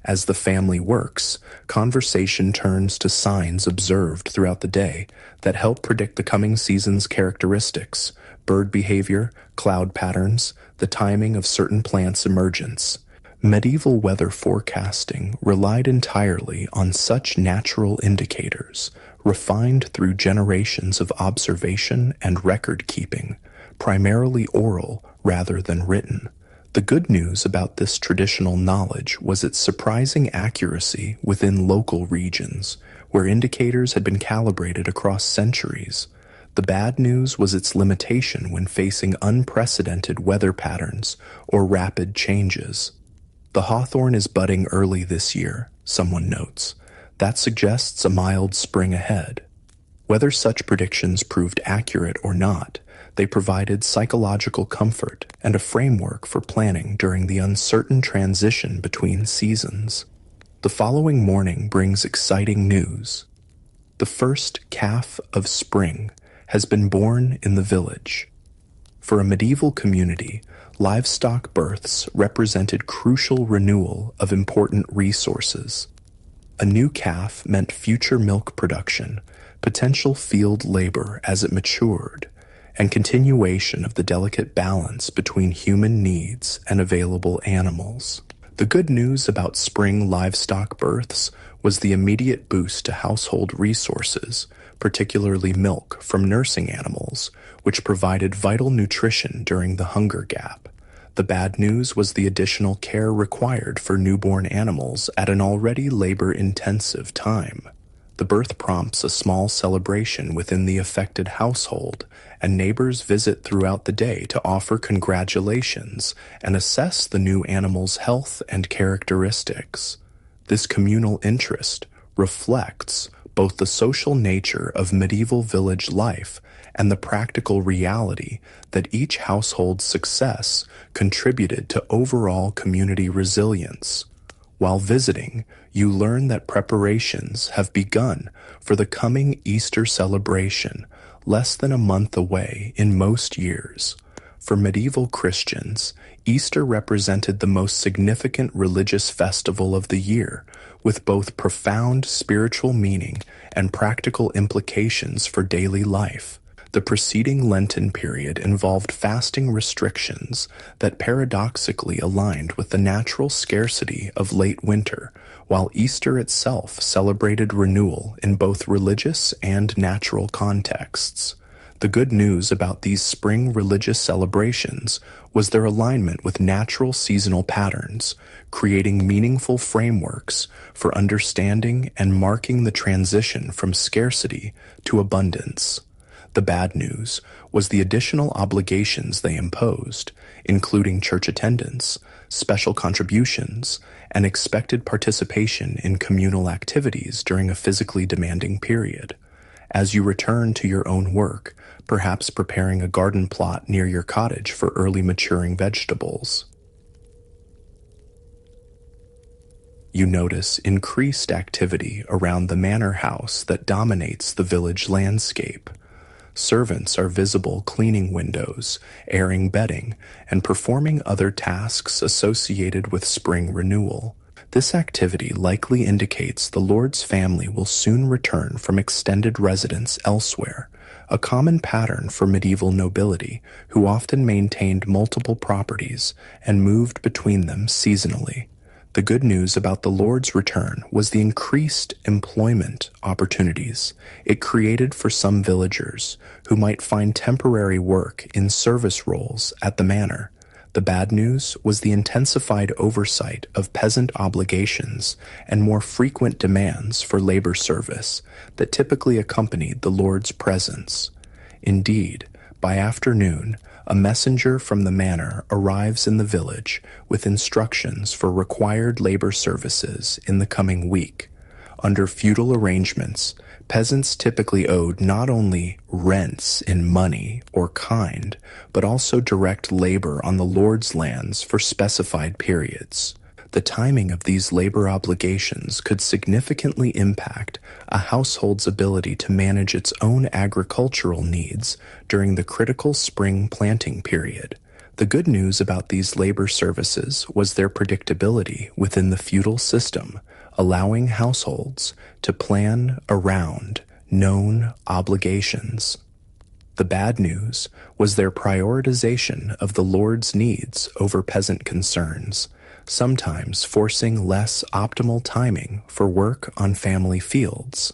A: As the family works, conversation turns to signs observed throughout the day that help predict the coming season's characteristics, bird behavior, cloud patterns, the timing of certain plants' emergence. Medieval weather forecasting relied entirely on such natural indicators, refined through generations of observation and record-keeping, primarily oral rather than written. The good news about this traditional knowledge was its surprising accuracy within local regions, where indicators had been calibrated across centuries. The bad news was its limitation when facing unprecedented weather patterns or rapid changes. The hawthorn is budding early this year, someone notes. That suggests a mild spring ahead. Whether such predictions proved accurate or not, they provided psychological comfort and a framework for planning during the uncertain transition between seasons. The following morning brings exciting news. The first calf of spring has been born in the village. For a medieval community, livestock births represented crucial renewal of important resources. A new calf meant future milk production, potential field labor as it matured, and continuation of the delicate balance between human needs and available animals. The good news about spring livestock births was the immediate boost to household resources, particularly milk from nursing animals, which provided vital nutrition during the hunger gap. The bad news was the additional care required for newborn animals at an already labor-intensive time. The birth prompts a small celebration within the affected household, and neighbors visit throughout the day to offer congratulations and assess the new animal's health and characteristics. This communal interest reflects both the social nature of medieval village life and the practical reality that each household's success contributed to overall community resilience. While visiting, you learn that preparations have begun for the coming Easter celebration, less than a month away in most years. For medieval Christians, Easter represented the most significant religious festival of the year, with both profound spiritual meaning and practical implications for daily life. The preceding Lenten period involved fasting restrictions that paradoxically aligned with the natural scarcity of late winter, while Easter itself celebrated renewal in both religious and natural contexts. The good news about these spring religious celebrations was their alignment with natural seasonal patterns, creating meaningful frameworks for understanding and marking the transition from scarcity to abundance. The bad news was the additional obligations they imposed, including church attendance, special contributions, and expected participation in communal activities during a physically demanding period. As you return to your own work, perhaps preparing a garden plot near your cottage for early maturing vegetables, you notice increased activity around the manor house that dominates the village landscape. Servants are visible cleaning windows, airing bedding, and performing other tasks associated with spring renewal. This activity likely indicates the Lord's family will soon return from extended residence elsewhere, a common pattern for medieval nobility who often maintained multiple properties and moved between them seasonally. The good news about the Lord's return was the increased employment opportunities it created for some villagers who might find temporary work in service roles at the manor. The bad news was the intensified oversight of peasant obligations and more frequent demands for labor service that typically accompanied the Lord's presence. Indeed, by afternoon, a messenger from the manor arrives in the village with instructions for required labor services in the coming week. Under feudal arrangements, peasants typically owed not only rents in money or kind, but also direct labor on the lord's lands for specified periods. The timing of these labor obligations could significantly impact a household's ability to manage its own agricultural needs during the critical spring planting period. The good news about these labor services was their predictability within the feudal system, allowing households to plan around known obligations. The bad news was their prioritization of the Lord's needs over peasant concerns, sometimes forcing less optimal timing for work on family fields.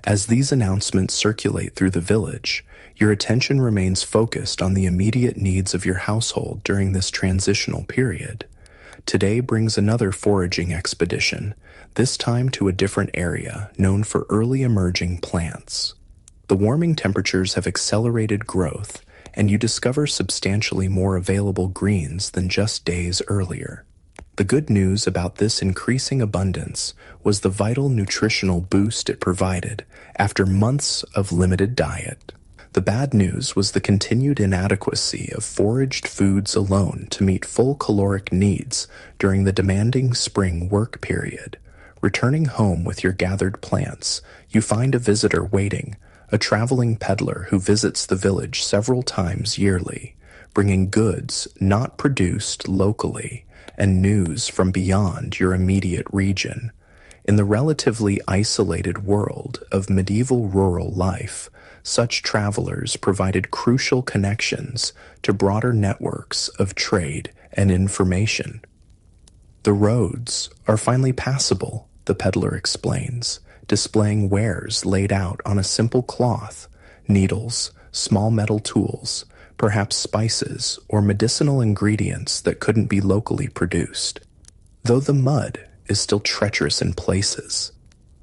A: As these announcements circulate through the village, your attention remains focused on the immediate needs of your household during this transitional period. Today brings another foraging expedition, this time to a different area known for early emerging plants. The warming temperatures have accelerated growth, and you discover substantially more available greens than just days earlier. The good news about this increasing abundance was the vital nutritional boost it provided after months of limited diet. The bad news was the continued inadequacy of foraged foods alone to meet full caloric needs during the demanding spring work period. Returning home with your gathered plants, you find a visitor waiting, a traveling peddler who visits the village several times yearly, bringing goods not produced locally and news from beyond your immediate region. In the relatively isolated world of medieval rural life, such travelers provided crucial connections to broader networks of trade and information. The roads are finally passable, the peddler explains, displaying wares laid out on a simple cloth, needles, small metal tools, perhaps spices or medicinal ingredients that couldn't be locally produced. Though the mud is still treacherous in places,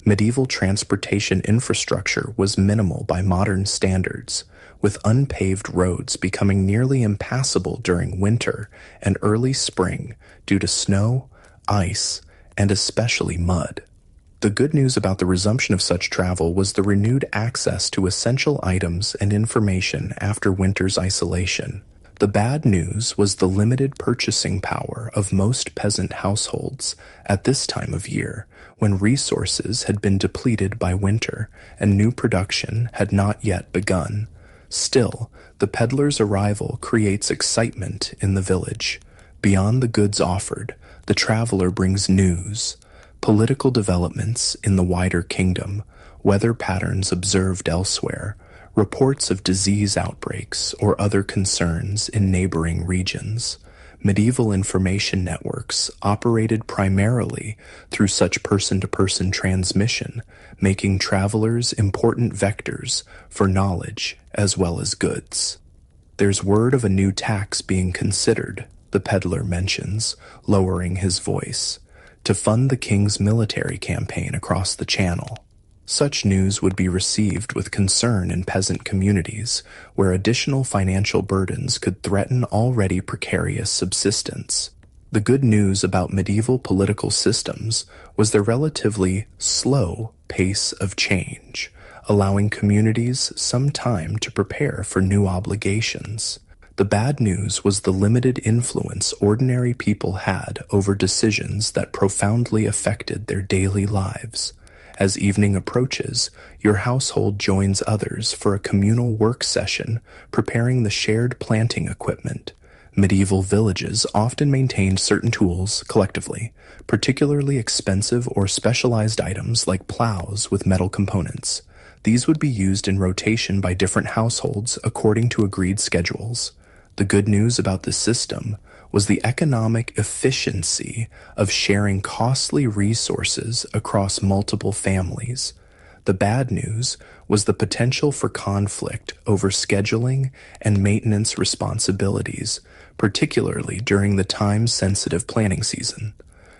A: medieval transportation infrastructure was minimal by modern standards, with unpaved roads becoming nearly impassable during winter and early spring due to snow, ice, and especially mud. The good news about the resumption of such travel was the renewed access to essential items and information after winter's isolation. The bad news was the limited purchasing power of most peasant households at this time of year, when resources had been depleted by winter and new production had not yet begun. Still, the peddler's arrival creates excitement in the village. Beyond the goods offered, the traveler brings news, political developments in the wider kingdom, weather patterns observed elsewhere, reports of disease outbreaks or other concerns in neighboring regions. Medieval information networks operated primarily through such person-to-person transmission, making travelers important vectors for knowledge as well as goods. There's word of a new tax being considered, the peddler mentions, lowering his voice, to fund the king's military campaign across the channel. Such news would be received with concern in peasant communities, where additional financial burdens could threaten already precarious subsistence. The good news about medieval political systems was their relatively slow pace of change, allowing communities some time to prepare for new obligations. The bad news was the limited influence ordinary people had over decisions that profoundly affected their daily lives. As evening approaches, your household joins others for a communal work session, preparing the shared planting equipment. Medieval villages often maintained certain tools collectively, particularly expensive or specialized items like plows with metal components. These would be used in rotation by different households according to agreed schedules. The good news about this system was the economic efficiency of sharing costly resources across multiple families. The bad news was the potential for conflict over scheduling and maintenance responsibilities, particularly during the time-sensitive planning season.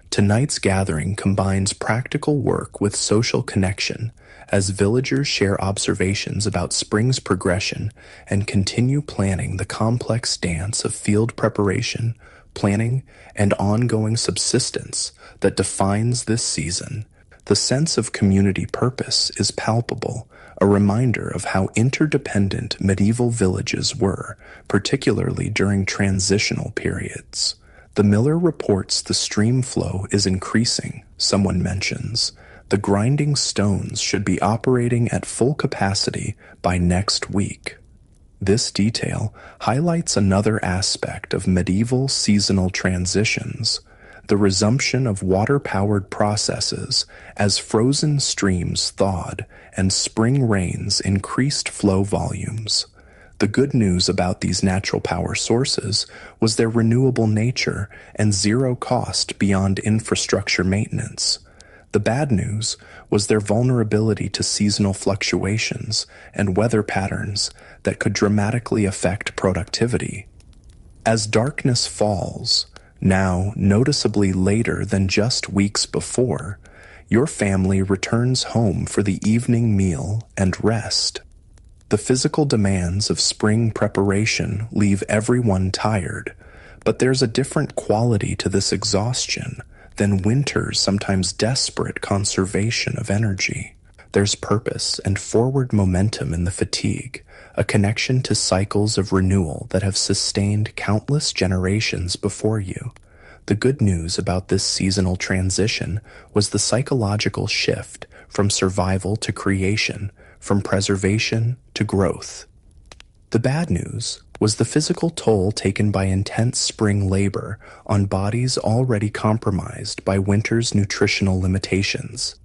A: Tonight's gathering combines practical work with social connection, as villagers share observations about spring's progression and continue planning the complex dance of field preparation, planning, and ongoing subsistence that defines this season. The sense of community purpose is palpable, a reminder of how interdependent medieval villages were, particularly during transitional periods. The miller reports the stream flow is increasing, someone mentions. The grinding stones should be operating at full capacity by next week. This detail highlights another aspect of medieval seasonal transitions, the resumption of water-powered processes as frozen streams thawed and spring rains increased flow volumes. The good news about these natural power sources was their renewable nature and zero cost beyond infrastructure maintenance. The bad news was their vulnerability to seasonal fluctuations and weather patterns that could dramatically affect productivity. As darkness falls, now noticeably later than just weeks before, your family returns home for the evening meal and rest. The physical demands of spring preparation leave everyone tired, but there's a different quality to this exhaustion than winter's sometimes desperate conservation of energy. There's purpose and forward momentum in the fatigue, a connection to cycles of renewal that have sustained countless generations before you. The good news about this seasonal transition was the psychological shift from survival to creation, from preservation to growth. The bad news was the physical toll taken by intense spring labor on bodies already compromised by winter's nutritional limitations.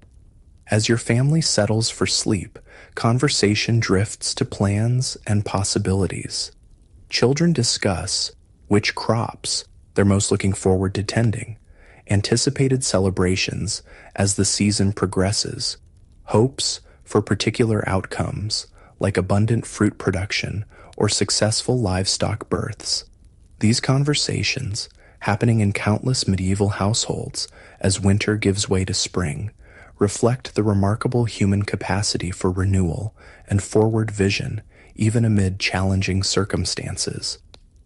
A: As your family settles for sleep, conversation drifts to plans and possibilities. Children discuss which crops they're most looking forward to tending, anticipated celebrations as the season progresses, hopes for particular outcomes like abundant fruit production or successful livestock births. These conversations, happening in countless medieval households as winter gives way to spring, reflect the remarkable human capacity for renewal and forward vision even amid challenging circumstances.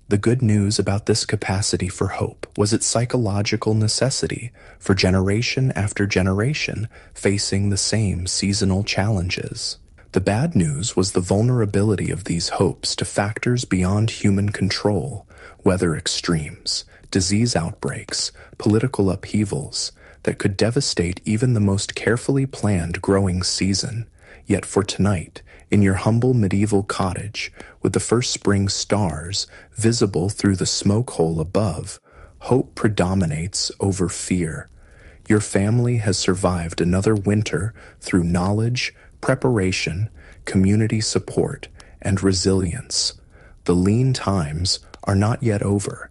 A: The good news about this capacity for hope was its psychological necessity for generation after generation facing the same seasonal challenges. The bad news was the vulnerability of these hopes to factors beyond human control, weather extremes, disease outbreaks, political upheavals, that could devastate even the most carefully planned growing season. Yet for tonight, in your humble medieval cottage, with the first spring stars visible through the smoke hole above, hope predominates over fear. Your family has survived another winter through knowledge, preparation, community support, and resilience. The lean times are not yet over,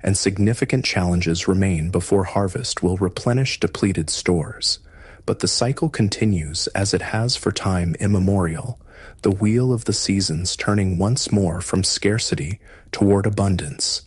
A: and significant challenges remain before harvest will replenish depleted stores. But the cycle continues as it has for time immemorial, the wheel of the seasons turning once more from scarcity toward abundance.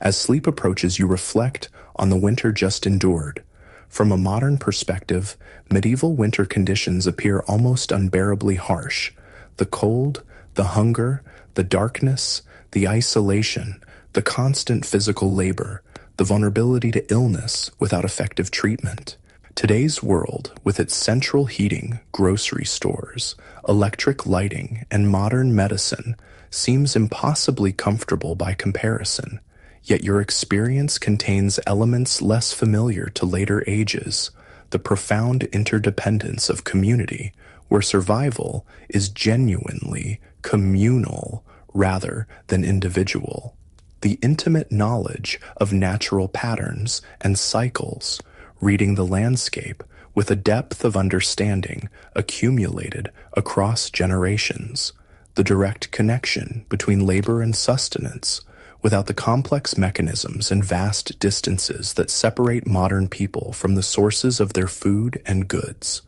A: As sleep approaches, you reflect on the winter just endured. From a modern perspective, medieval winter conditions appear almost unbearably harsh. The cold, the hunger, the darkness, the isolation, the constant physical labor, the vulnerability to illness without effective treatment. Today's world, with its central heating, grocery stores, electric lighting, and modern medicine, seems impossibly comfortable by comparison. Yet your experience contains elements less familiar to later ages, the profound interdependence of community, where survival is genuinely communal rather than individual. The intimate knowledge of natural patterns and cycles, reading the landscape with a depth of understanding accumulated across generations, the direct connection between labor and sustenance, without the complex mechanisms and vast distances that separate modern people from the sources of their food and goods.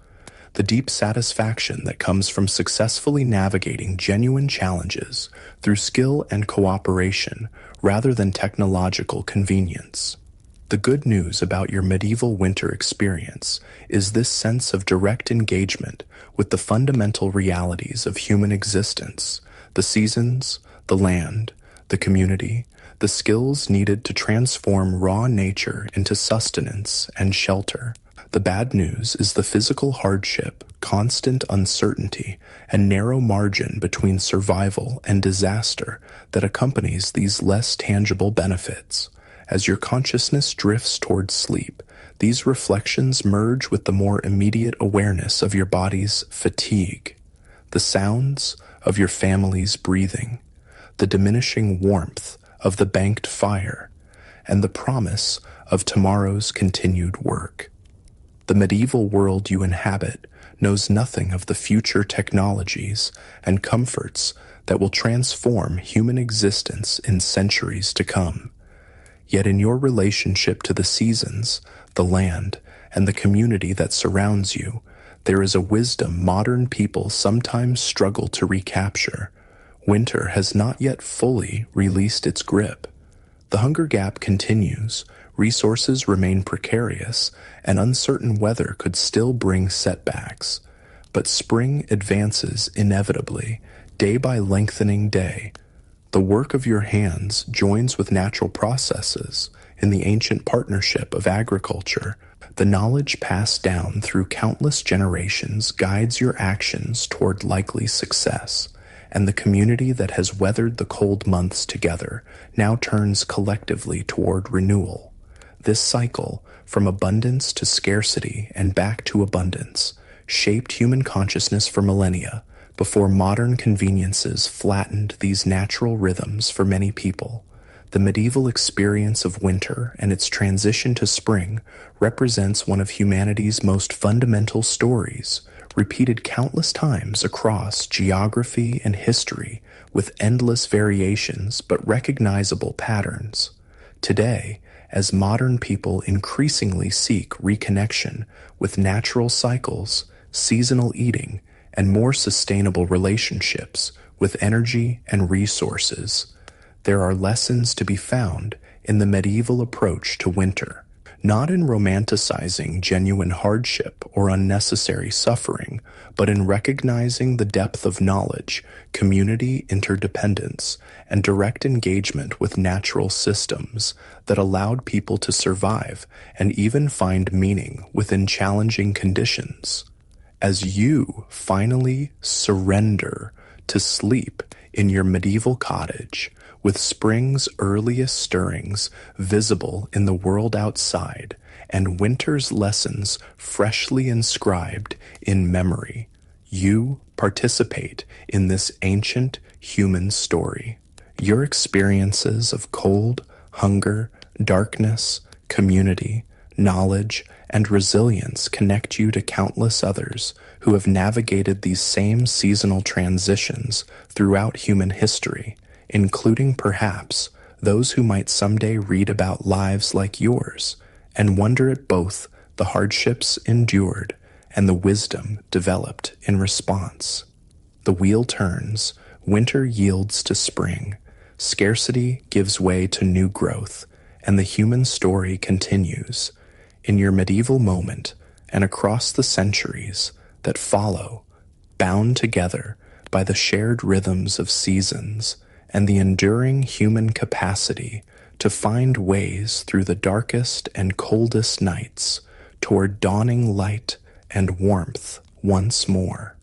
A: The deep satisfaction that comes from successfully navigating genuine challenges through skill and cooperation rather than technological convenience. The good news about your medieval winter experience is this sense of direct engagement with the fundamental realities of human existence, the seasons, the land, the community, the skills needed to transform raw nature into sustenance and shelter. The bad news is the physical hardship, constant uncertainty, and narrow margin between survival and disaster that accompanies these less tangible benefits. As your consciousness drifts toward sleep, these reflections merge with the more immediate awareness of your body's fatigue, the sounds of your family's breathing, the diminishing warmth of the banked fire, and the promise of tomorrow's continued work. The medieval world you inhabit knows nothing of the future technologies and comforts that will transform human existence in centuries to come. Yet in your relationship to the seasons, the land, and the community that surrounds you, there is a wisdom modern people sometimes struggle to recapture. Winter has not yet fully released its grip. The hunger gap continues, resources remain precarious, and uncertain weather could still bring setbacks. But spring advances inevitably, day by lengthening day. The work of your hands joins with natural processes in the ancient partnership of agriculture. The knowledge passed down through countless generations guides your actions toward likely success, and the community that has weathered the cold months together now turns collectively toward renewal. This cycle, from abundance to scarcity and back to abundance, shaped human consciousness for millennia before modern conveniences flattened these natural rhythms for many people. The medieval experience of winter and its transition to spring represents one of humanity's most fundamental stories, repeated countless times across geography and history with endless variations but recognizable patterns. Today, as modern people increasingly seek reconnection with natural cycles, seasonal eating, and more sustainable relationships with energy and resources, there are lessons to be found in the medieval approach to winter, not in romanticizing genuine hardship or unnecessary suffering, but in recognizing the depth of knowledge, community interdependence, and direct engagement with natural systems that allowed people to survive and even find meaning within challenging conditions. as you finally surrender to sleep in your medieval cottage, with spring's earliest stirrings visible in the world outside and winter's lessons freshly inscribed in memory. You participate in this ancient human story. Your experiences of cold, hunger, darkness, community, knowledge, and resilience connect you to countless others who have navigated these same seasonal transitions throughout human history, including perhaps those who might someday read about lives like yours and wonder at both the hardships endured and the wisdom developed in response. The wheel turns, winter yields to spring, scarcity gives way to new growth, and the human story continues. In your medieval moment and across the centuries that follow, bound together by the shared rhythms of seasons and the enduring human capacity to find ways through the darkest and coldest nights toward dawning light and warmth once more.